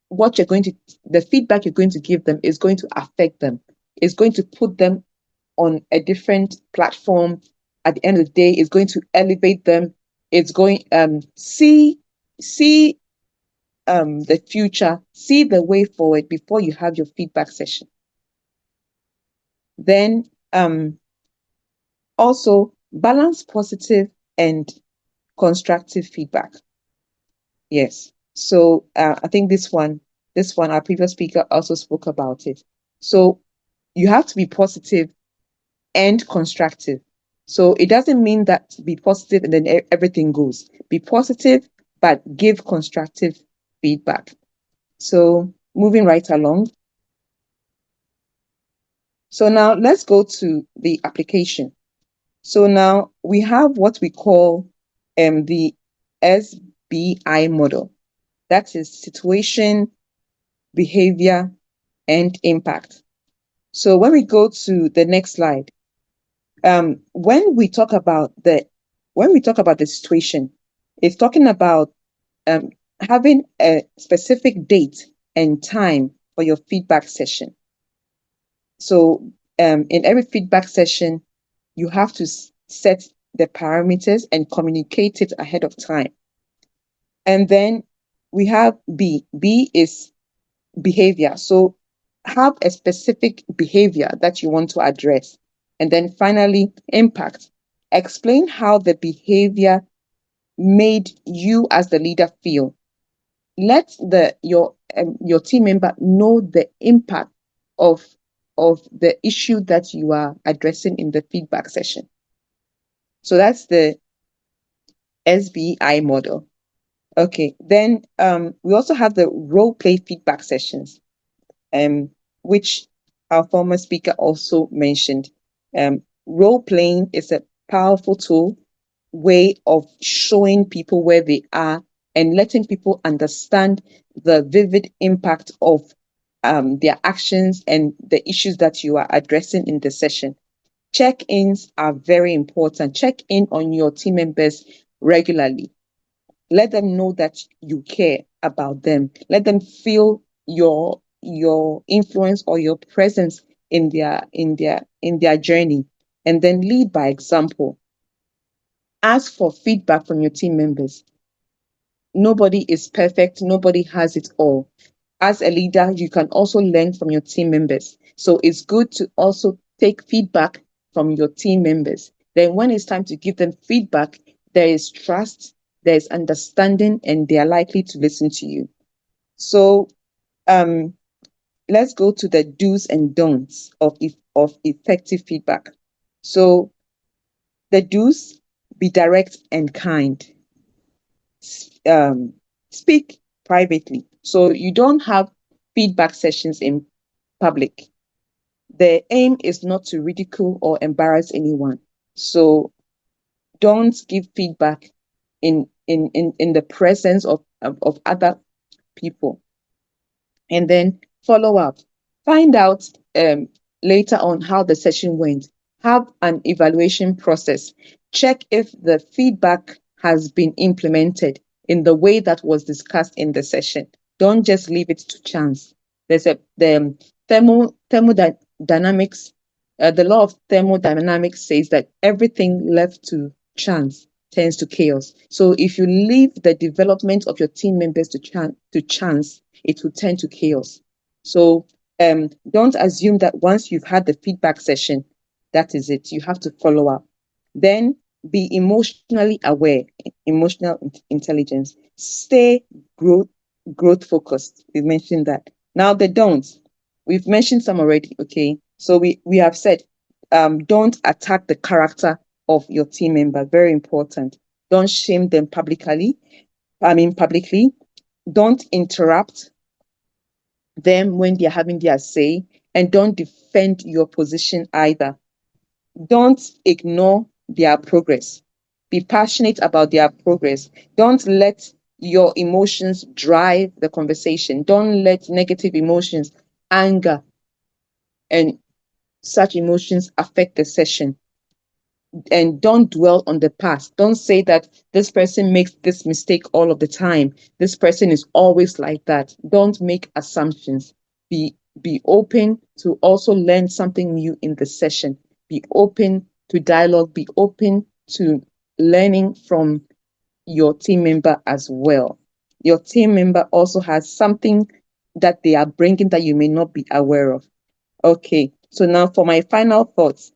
what the feedback you're going to give them is going to affect them. It's going to put them on a different platform. At the end of the day, it's going to elevate them. It's going see the future, see the way forward before you have your feedback session. Then also balance positive and constructive feedback. Yes. So I think this one, our previous speaker also spoke about it. So you have to be positive and constructive. So it doesn't mean that be positive and then everything goes. Be positive, but give constructive feedback. So moving right along. So now let's go to the application. So now we have what we call the SBI model. That is situation, behavior, and impact. So when we go to the next slide, when we talk about the situation, it's talking about having a specific date and time for your feedback session. So in every feedback session, you have to set the parameters and communicate it ahead of time. And then we have B. B is behavior. So have a specific behavior that you want to address. And then finally, impact. Explain how the behavior made you as the leader feel. Let your team member know the impact of the issue that you are addressing in the feedback session. So that's the SBI model. Okay, then we also have the role play feedback sessions, which our former speaker also mentioned. Role playing is a powerful tool, way of showing people where they are and letting people understand the vivid impact of their actions and the issues that you are addressing in the session. Check-ins are very important. Check in on your team members regularly. Let them know that you care about them. Let them feel your influence or your presence in their journey. And then lead by example. Ask for feedback from your team members. Nobody is perfect. Nobody has it all. As a leader, you can also learn from your team members. So it's good to also take feedback from your team members. Then when it's time to give them feedback, there is trust, there is understanding, and they are likely to listen to you. So let's go to the do's and don'ts of effective feedback. So the do's: be direct and kind. Speak privately. So you don't have feedback sessions in public. The aim is not to ridicule or embarrass anyone. So don't give feedback in the presence of other people. And then follow up. Find out later on how the session went. Have an evaluation process. Check if the feedback has been implemented in the way that was discussed in the session. Don't just leave it to chance. There's the thermodynamics. The law of thermodynamics says that everything left to chance tends to chaos. So if you leave the development of your team members to chance, it will tend to chaos. So don't assume that once you've had the feedback session, that is it. You have to follow up. Then be emotionally aware, emotional intelligence. Stay growth focused. We mentioned that. Now the don'ts. We've mentioned some already. Okay, so we have said don't attack the character of your team member. Very important. Don't shame them publicly. Don't interrupt them when they're having their say, and don't defend your position either. Don't ignore their progress. Be passionate about their progress. Don't let your emotions drive the conversation. Don't let negative emotions, anger, and such emotions affect the session. And don't dwell on the past. Don't say that this person makes this mistake all of the time. This person is always like that. Don't make assumptions. Be open to also learn something new in the session. Be open to dialogue. Be open to learning from your team member as well. Your team member also has something that they are bringing that you may not be aware of. Okay, so now for my final thoughts.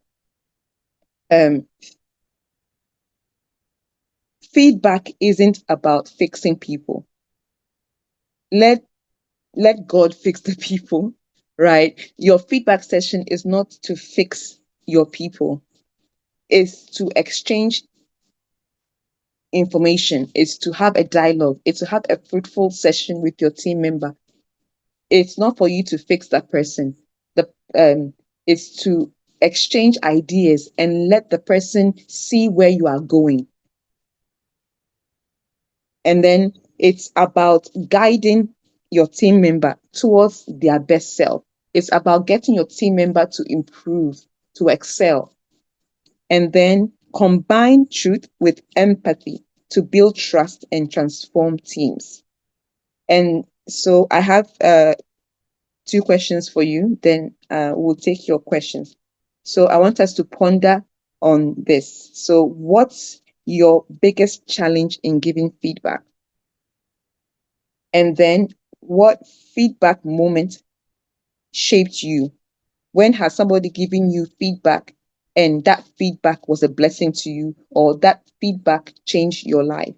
Feedback isn't about fixing people. Let God fix the people, right? Your feedback session is not to fix your people. It's to exchange information. It's to have a dialogue. It's to have a fruitful session with your team member. It's not for you to fix that person. It's to exchange ideas and let the person see where you are going. And then it's about guiding your team member towards their best self. It's about getting your team member to improve, to excel. And then combine truth with empathy to build trust and transform teams. And so I have 2 questions for you, then we'll take your questions. So I want us to ponder on this. So what's your biggest challenge in giving feedback? And then what feedback moment shaped you? When has somebody given you feedback and that feedback was a blessing to you, or that feedback changed your life?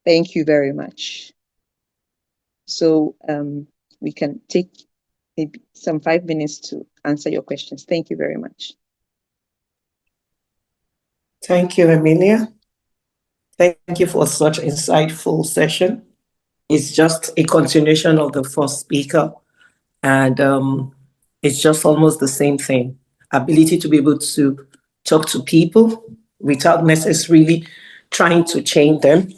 Thank you very much. So we can take maybe some 5 minutes to answer your questions. Thank you very much. Thank you, Emilia. Thank you for such insightful session. It's just a continuation of the first speaker, and it's just almost the same thing. Ability to be able to talk to people without necessarily trying to change them.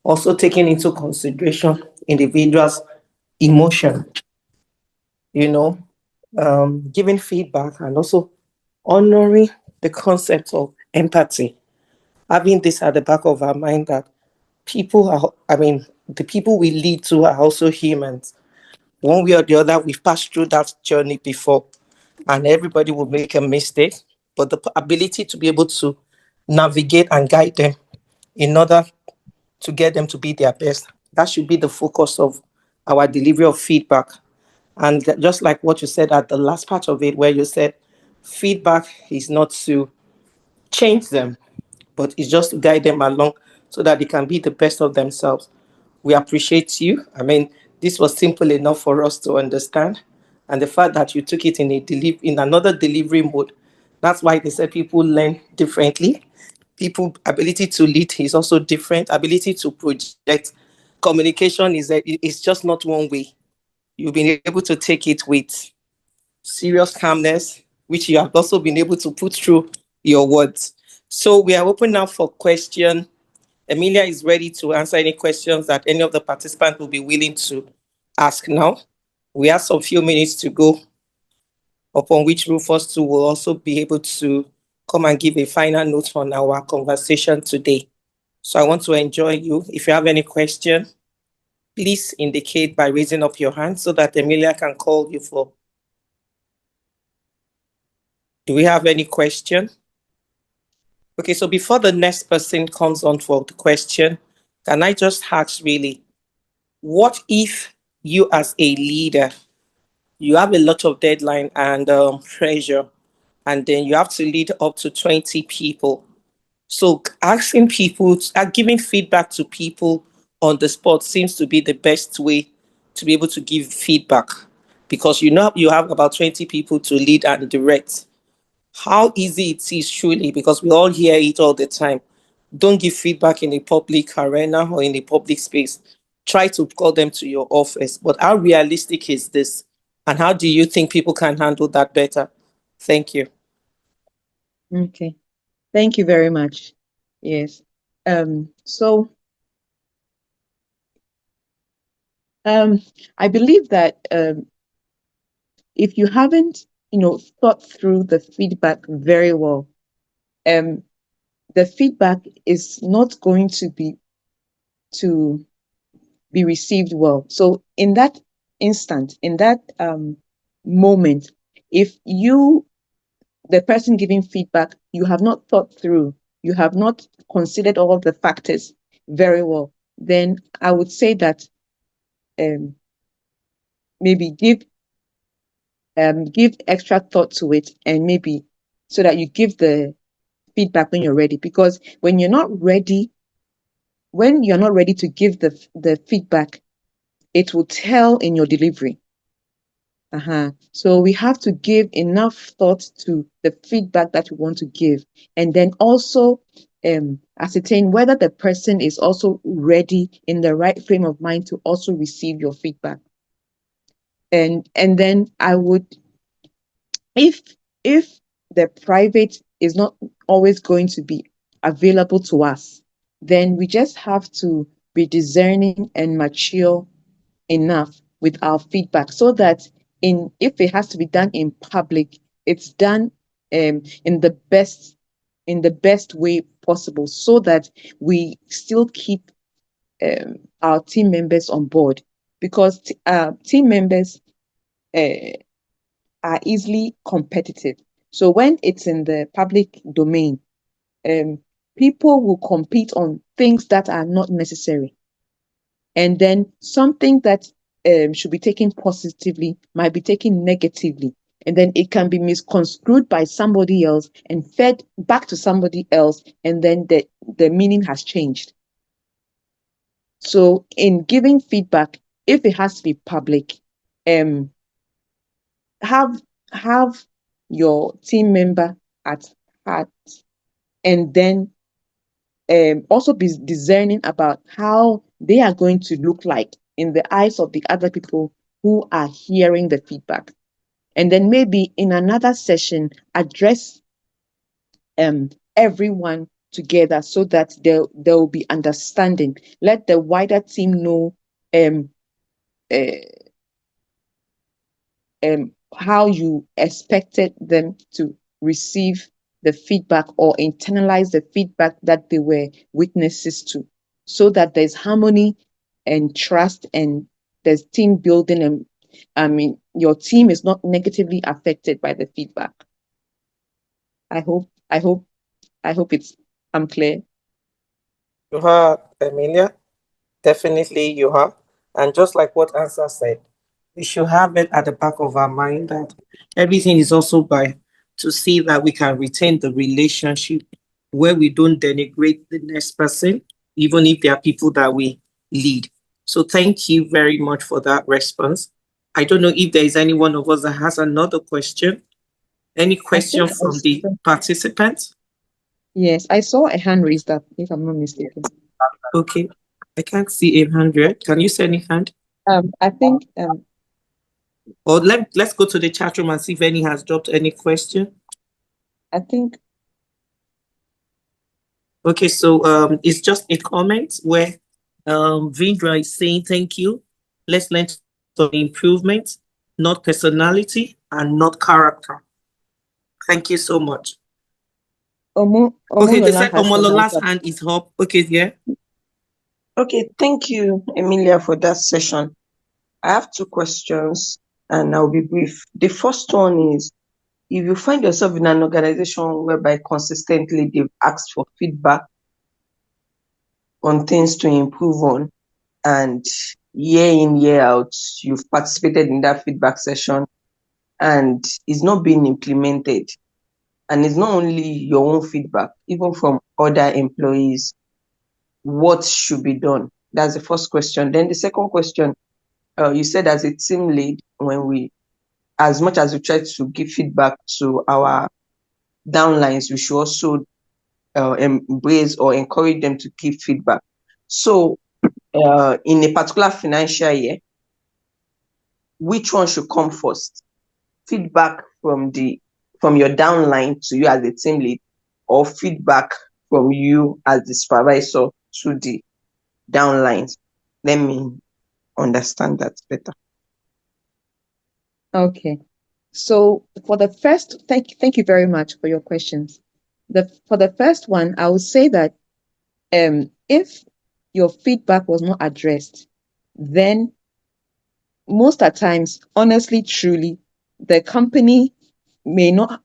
Also taking into consideration individuals' emotion, giving feedback and also honoring the concept of empathy, having this at the back of our mind that people are, the people we lead to are also humans. One way or the other, we've passed through that journey before, and everybody will make a mistake. But the ability to be able to navigate and guide them in order to get them to be their best, that should be the focus of our delivery of feedback. And just like what you said at the last part of it, where you said feedback is not to change them, but it's just to guide them along so that they can be the best of themselves. We appreciate you. This was simple enough for us to understand. And the fact that you took it in another delivery mode, that's why they said people learn differently. People ability to lead is also different. Ability to project communication is just not one way. You've been able to take it with serious calmness, which you have also been able to put through your words. So we are open now for question. Emilia is ready to answer any questions that any of the participants will be willing to ask now. We have some few minutes to go, upon which Rufus too will also be able to come and give a final note on our conversation today. So I want to enjoy you. If you have any question, please indicate by raising up your hand so that Emilia can call you for. Do we have any question? Okay, so before the next person comes on for the question, can I just ask really, what if you as a leader, you have a lot of deadline and pressure, and then you have to lead up to 20 people? So asking people, giving feedback to people on the spot seems to be the best way to be able to give feedback, because you have about 20 people to lead and direct. How easy it is truly, because we all hear it all the time. Don't give feedback in a public arena or in a public space. Try to call them to your office. But how realistic is this? And how do you think people can handle that better? Thank you. Okay. Thank you very much. Yes. So I believe that if you haven't, thought through the feedback very well, the feedback is not going to be received well. So in that instant, in that moment, if the person giving feedback, you have not thought through, you have not considered all of the factors very well, then I would say that maybe give extra thought to it, and maybe so that you give the feedback when you're ready. Because when you're not ready to give the feedback, it will tell in your delivery. So we have to give enough thought to the feedback that we want to give, and then also ascertain whether the person is also ready in the right frame of mind to also receive your feedback. And then I would, if the private is not always going to be available to us, then we just have to be discerning and mature enough with our feedback, so that if it has to be done in public, it's done in the best way possible, so that we still keep our team members on board. Because team members are easily competitive. So when it's in the public domain, people will compete on things that are not necessary. And then something that should be taken positively might be taken negatively. And then it can be misconstrued by somebody else and fed back to somebody else. And then the meaning has changed. So in giving feedback, if it has to be public, have your team member at heart, and then also be discerning about how they are going to look like in the eyes of the other people who are hearing the feedback. And then maybe in another session, address everyone together, so that there will be understanding. Let the wider team know how you expected them to receive the feedback or internalize the feedback that they were witnesses to, so that there's harmony and trust and there's team building, and your team is not negatively affected by the feedback. I hope I'm clear. You are, Emilia. Definitely you are. And just like what Answer said, we should have it at the back of our mind that everything is also by to see that we can retain the relationship where we don't denigrate the next person, even if there are people that we lead. So thank you very much for that response. I don't know if there is any one of us that has another question. Any question from the participants? Yes, I saw a hand raised up, if I'm not mistaken. Okay. I can't see 800. Can you see any hand? I think Or let's go to the chat room and see if any has dropped any question. I think. Okay, so it's just a comment where Vindra is saying thank you. Let's learn some improvement, not personality and not character. Thank you so much. Okay, they said Omolola's hand is up. Okay, yeah. Okay, thank you, Emilia, for that session. I have two questions and I'll be brief. The first one is, if you find yourself in an organization whereby consistently they've asked for feedback on things to improve on, and year in, year out, you've participated in that feedback session and it's not being implemented, and it's not only your own feedback, even from other employees, what should be done? That's the first question. Then the second question, you said as a team lead, as much as we try to give feedback to our downlines, we should also embrace or encourage them to give feedback. So in a particular financial year, which one should come first? Feedback from your downline to you as a team lead, or feedback from you as the supervisor to the downlines? Let me understand that better. Okay. So for the first, thank you very much for your questions. For the first one, I would say that if your feedback was not addressed, then most of the times, honestly, truly, the company may not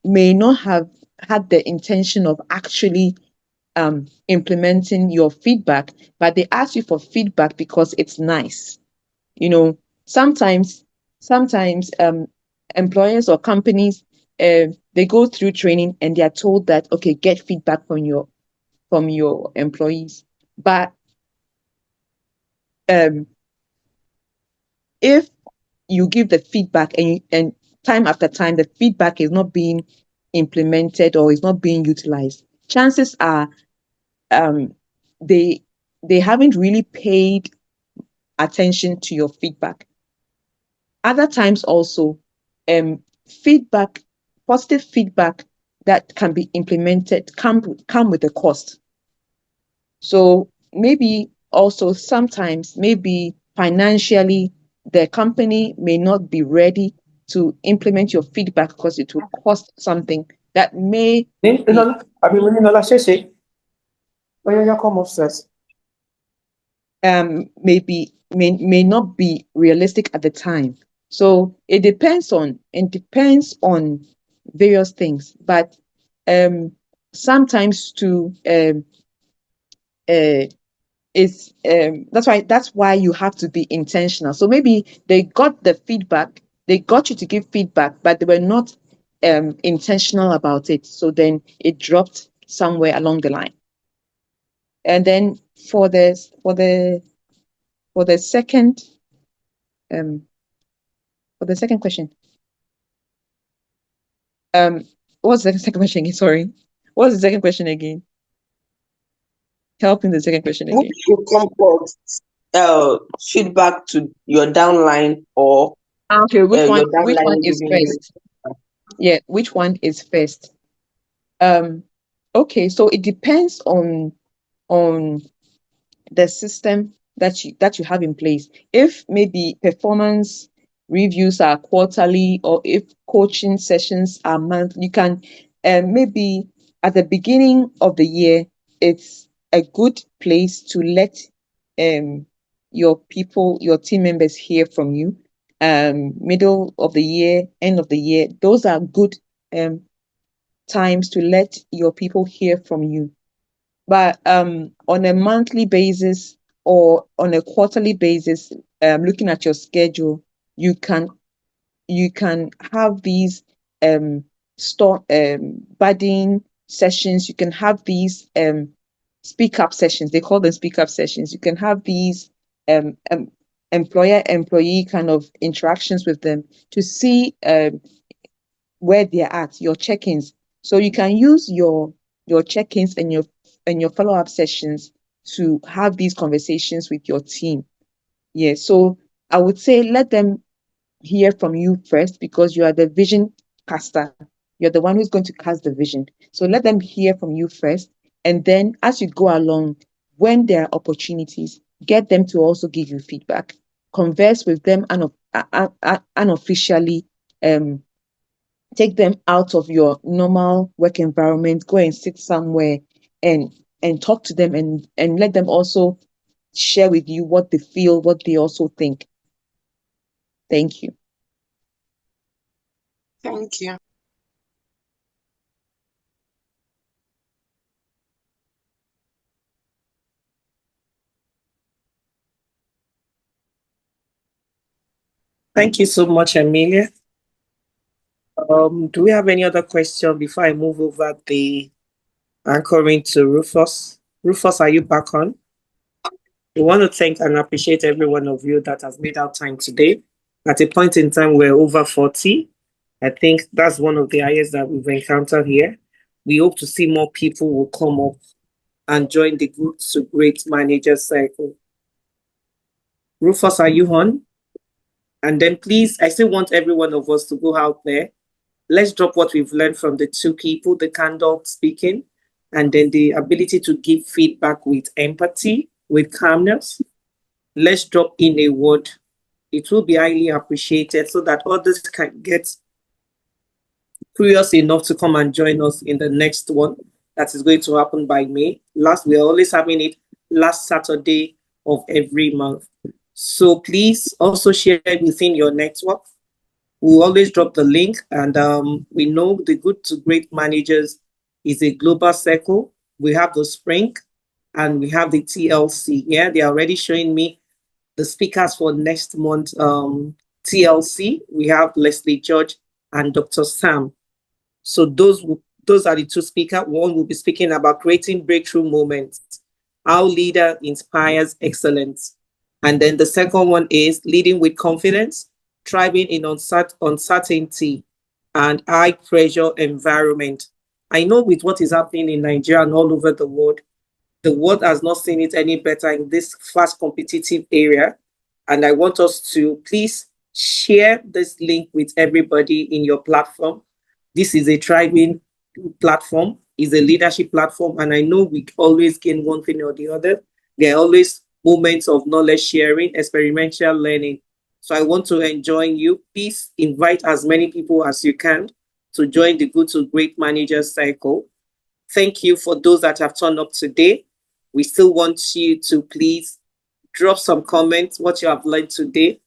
have had the intention of actually implementing your feedback, but they ask you for feedback because it's nice. Sometimes employers or companies, they go through training and they are told that, okay, get feedback from your employees. But if you give the feedback and time after time the feedback is not being implemented or is not being utilized, chances are they haven't really paid attention to your feedback. Other times also, positive feedback that can be implemented come with a cost. So maybe also sometimes, maybe financially, the company may not be ready to implement your feedback because it will cost something that may may not be realistic at the time. So it depends on various things, but sometimes too that's why you have to be intentional. So maybe they got the feedback, they got you to give feedback, but they were not intentional about it. So then it dropped somewhere along the line. And then for the second question, what's the second question again? Sorry, what's the second question again? Helping the second question again. Which should come first, feedback to your downline, or okay, which one is first? Yeah, which one is first? Okay, so it depends on the system that you have in place. If maybe performance reviews are quarterly, or if coaching sessions are monthly, you can maybe at the beginning of the year, it's a good place to let your people, your team members hear from you. Middle of the year, end of the year, those are good times to let your people hear from you. But on a monthly basis or on a quarterly basis, looking at your schedule, you can have these budding sessions. You can have these speak up sessions. They call them speak up sessions. You can have these employer employee kind of interactions with them to see where they're at, your check-ins. So you can use your check-ins and your follow-up sessions to have these conversations with your team. Yeah. So I would say let them hear from you first, because you are the vision caster. You're the one who's going to cast the vision. So let them hear from you first. And then as you go along, when there are opportunities, get them to also give you feedback. Converse with them unofficially. Take them out of your normal work environment, go and sit somewhere and talk to them, and let them also share with you what they feel, what they also think. Thank you. Thank you. Thank you so much, Amelia. Do we have any other question before I move over the anchoring to Rufus? Rufus, are you back on? We want to thank and appreciate every one of you that has made our time today. At a point in time, we're over 40. I think that's one of the highest that we've encountered here. We hope to see more people will come up and join the Good to Great Manager Cycle. Rufus, are you on? And then please, I still want every one of us to go out there. Let's drop what we've learned from the two people, the candor speaking, and then the ability to give feedback with empathy, with calmness. Let's drop in a word. It will be highly appreciated so that others can get curious enough to come and join us in the next one that is going to happen by May. We're always having it last Saturday of every month. So please also share it within your network. We'll always drop the link, and we know the Good to Great Managers is a global circle. We have the Spring and we have the TLC. Yeah, they're already showing me the speakers for next month. TLC, we have Leslie George and Dr. Sam. So those are the two speakers. One will be speaking about creating breakthrough moments, how leader inspires excellence. And then the second one is leading with confidence, thriving in uncertainty and high pressure environment. I know with what is happening in Nigeria and all over the world has not seen it any better in this fast competitive area. And I want us to please share this link with everybody in your platform. This is a thriving platform, is a leadership platform. And I know we always gain one thing or the other. There are always moments of knowledge sharing, experiential learning. So I want to enjoin you. Please invite as many people as you can to join the Good to Great Managers Cycle. Thank you for those that have turned up today. We still want you to please drop some comments, what you have learned today,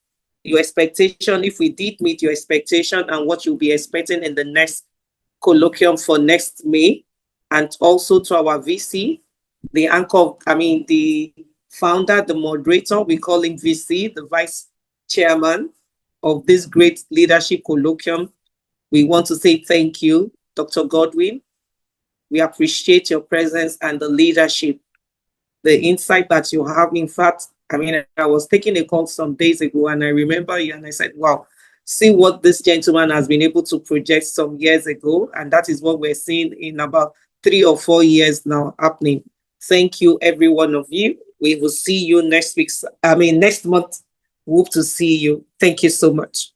your expectation, if we did meet your expectation, and what you'll be expecting in the next colloquium for next May. And also to our VC, the founder, the moderator, we call him VC, the vice chairman of this great leadership colloquium. We want to say thank you, Dr. Godwin. We appreciate your presence and the leadership, the insight that you have. In fact, I was taking a call some days ago and I remember you and I said, wow, see what this gentleman has been able to project some years ago. And that is what we're seeing in about 3 or 4 years now happening. Thank you, every one of you. We will see you next month. We hope to see you. Thank you so much.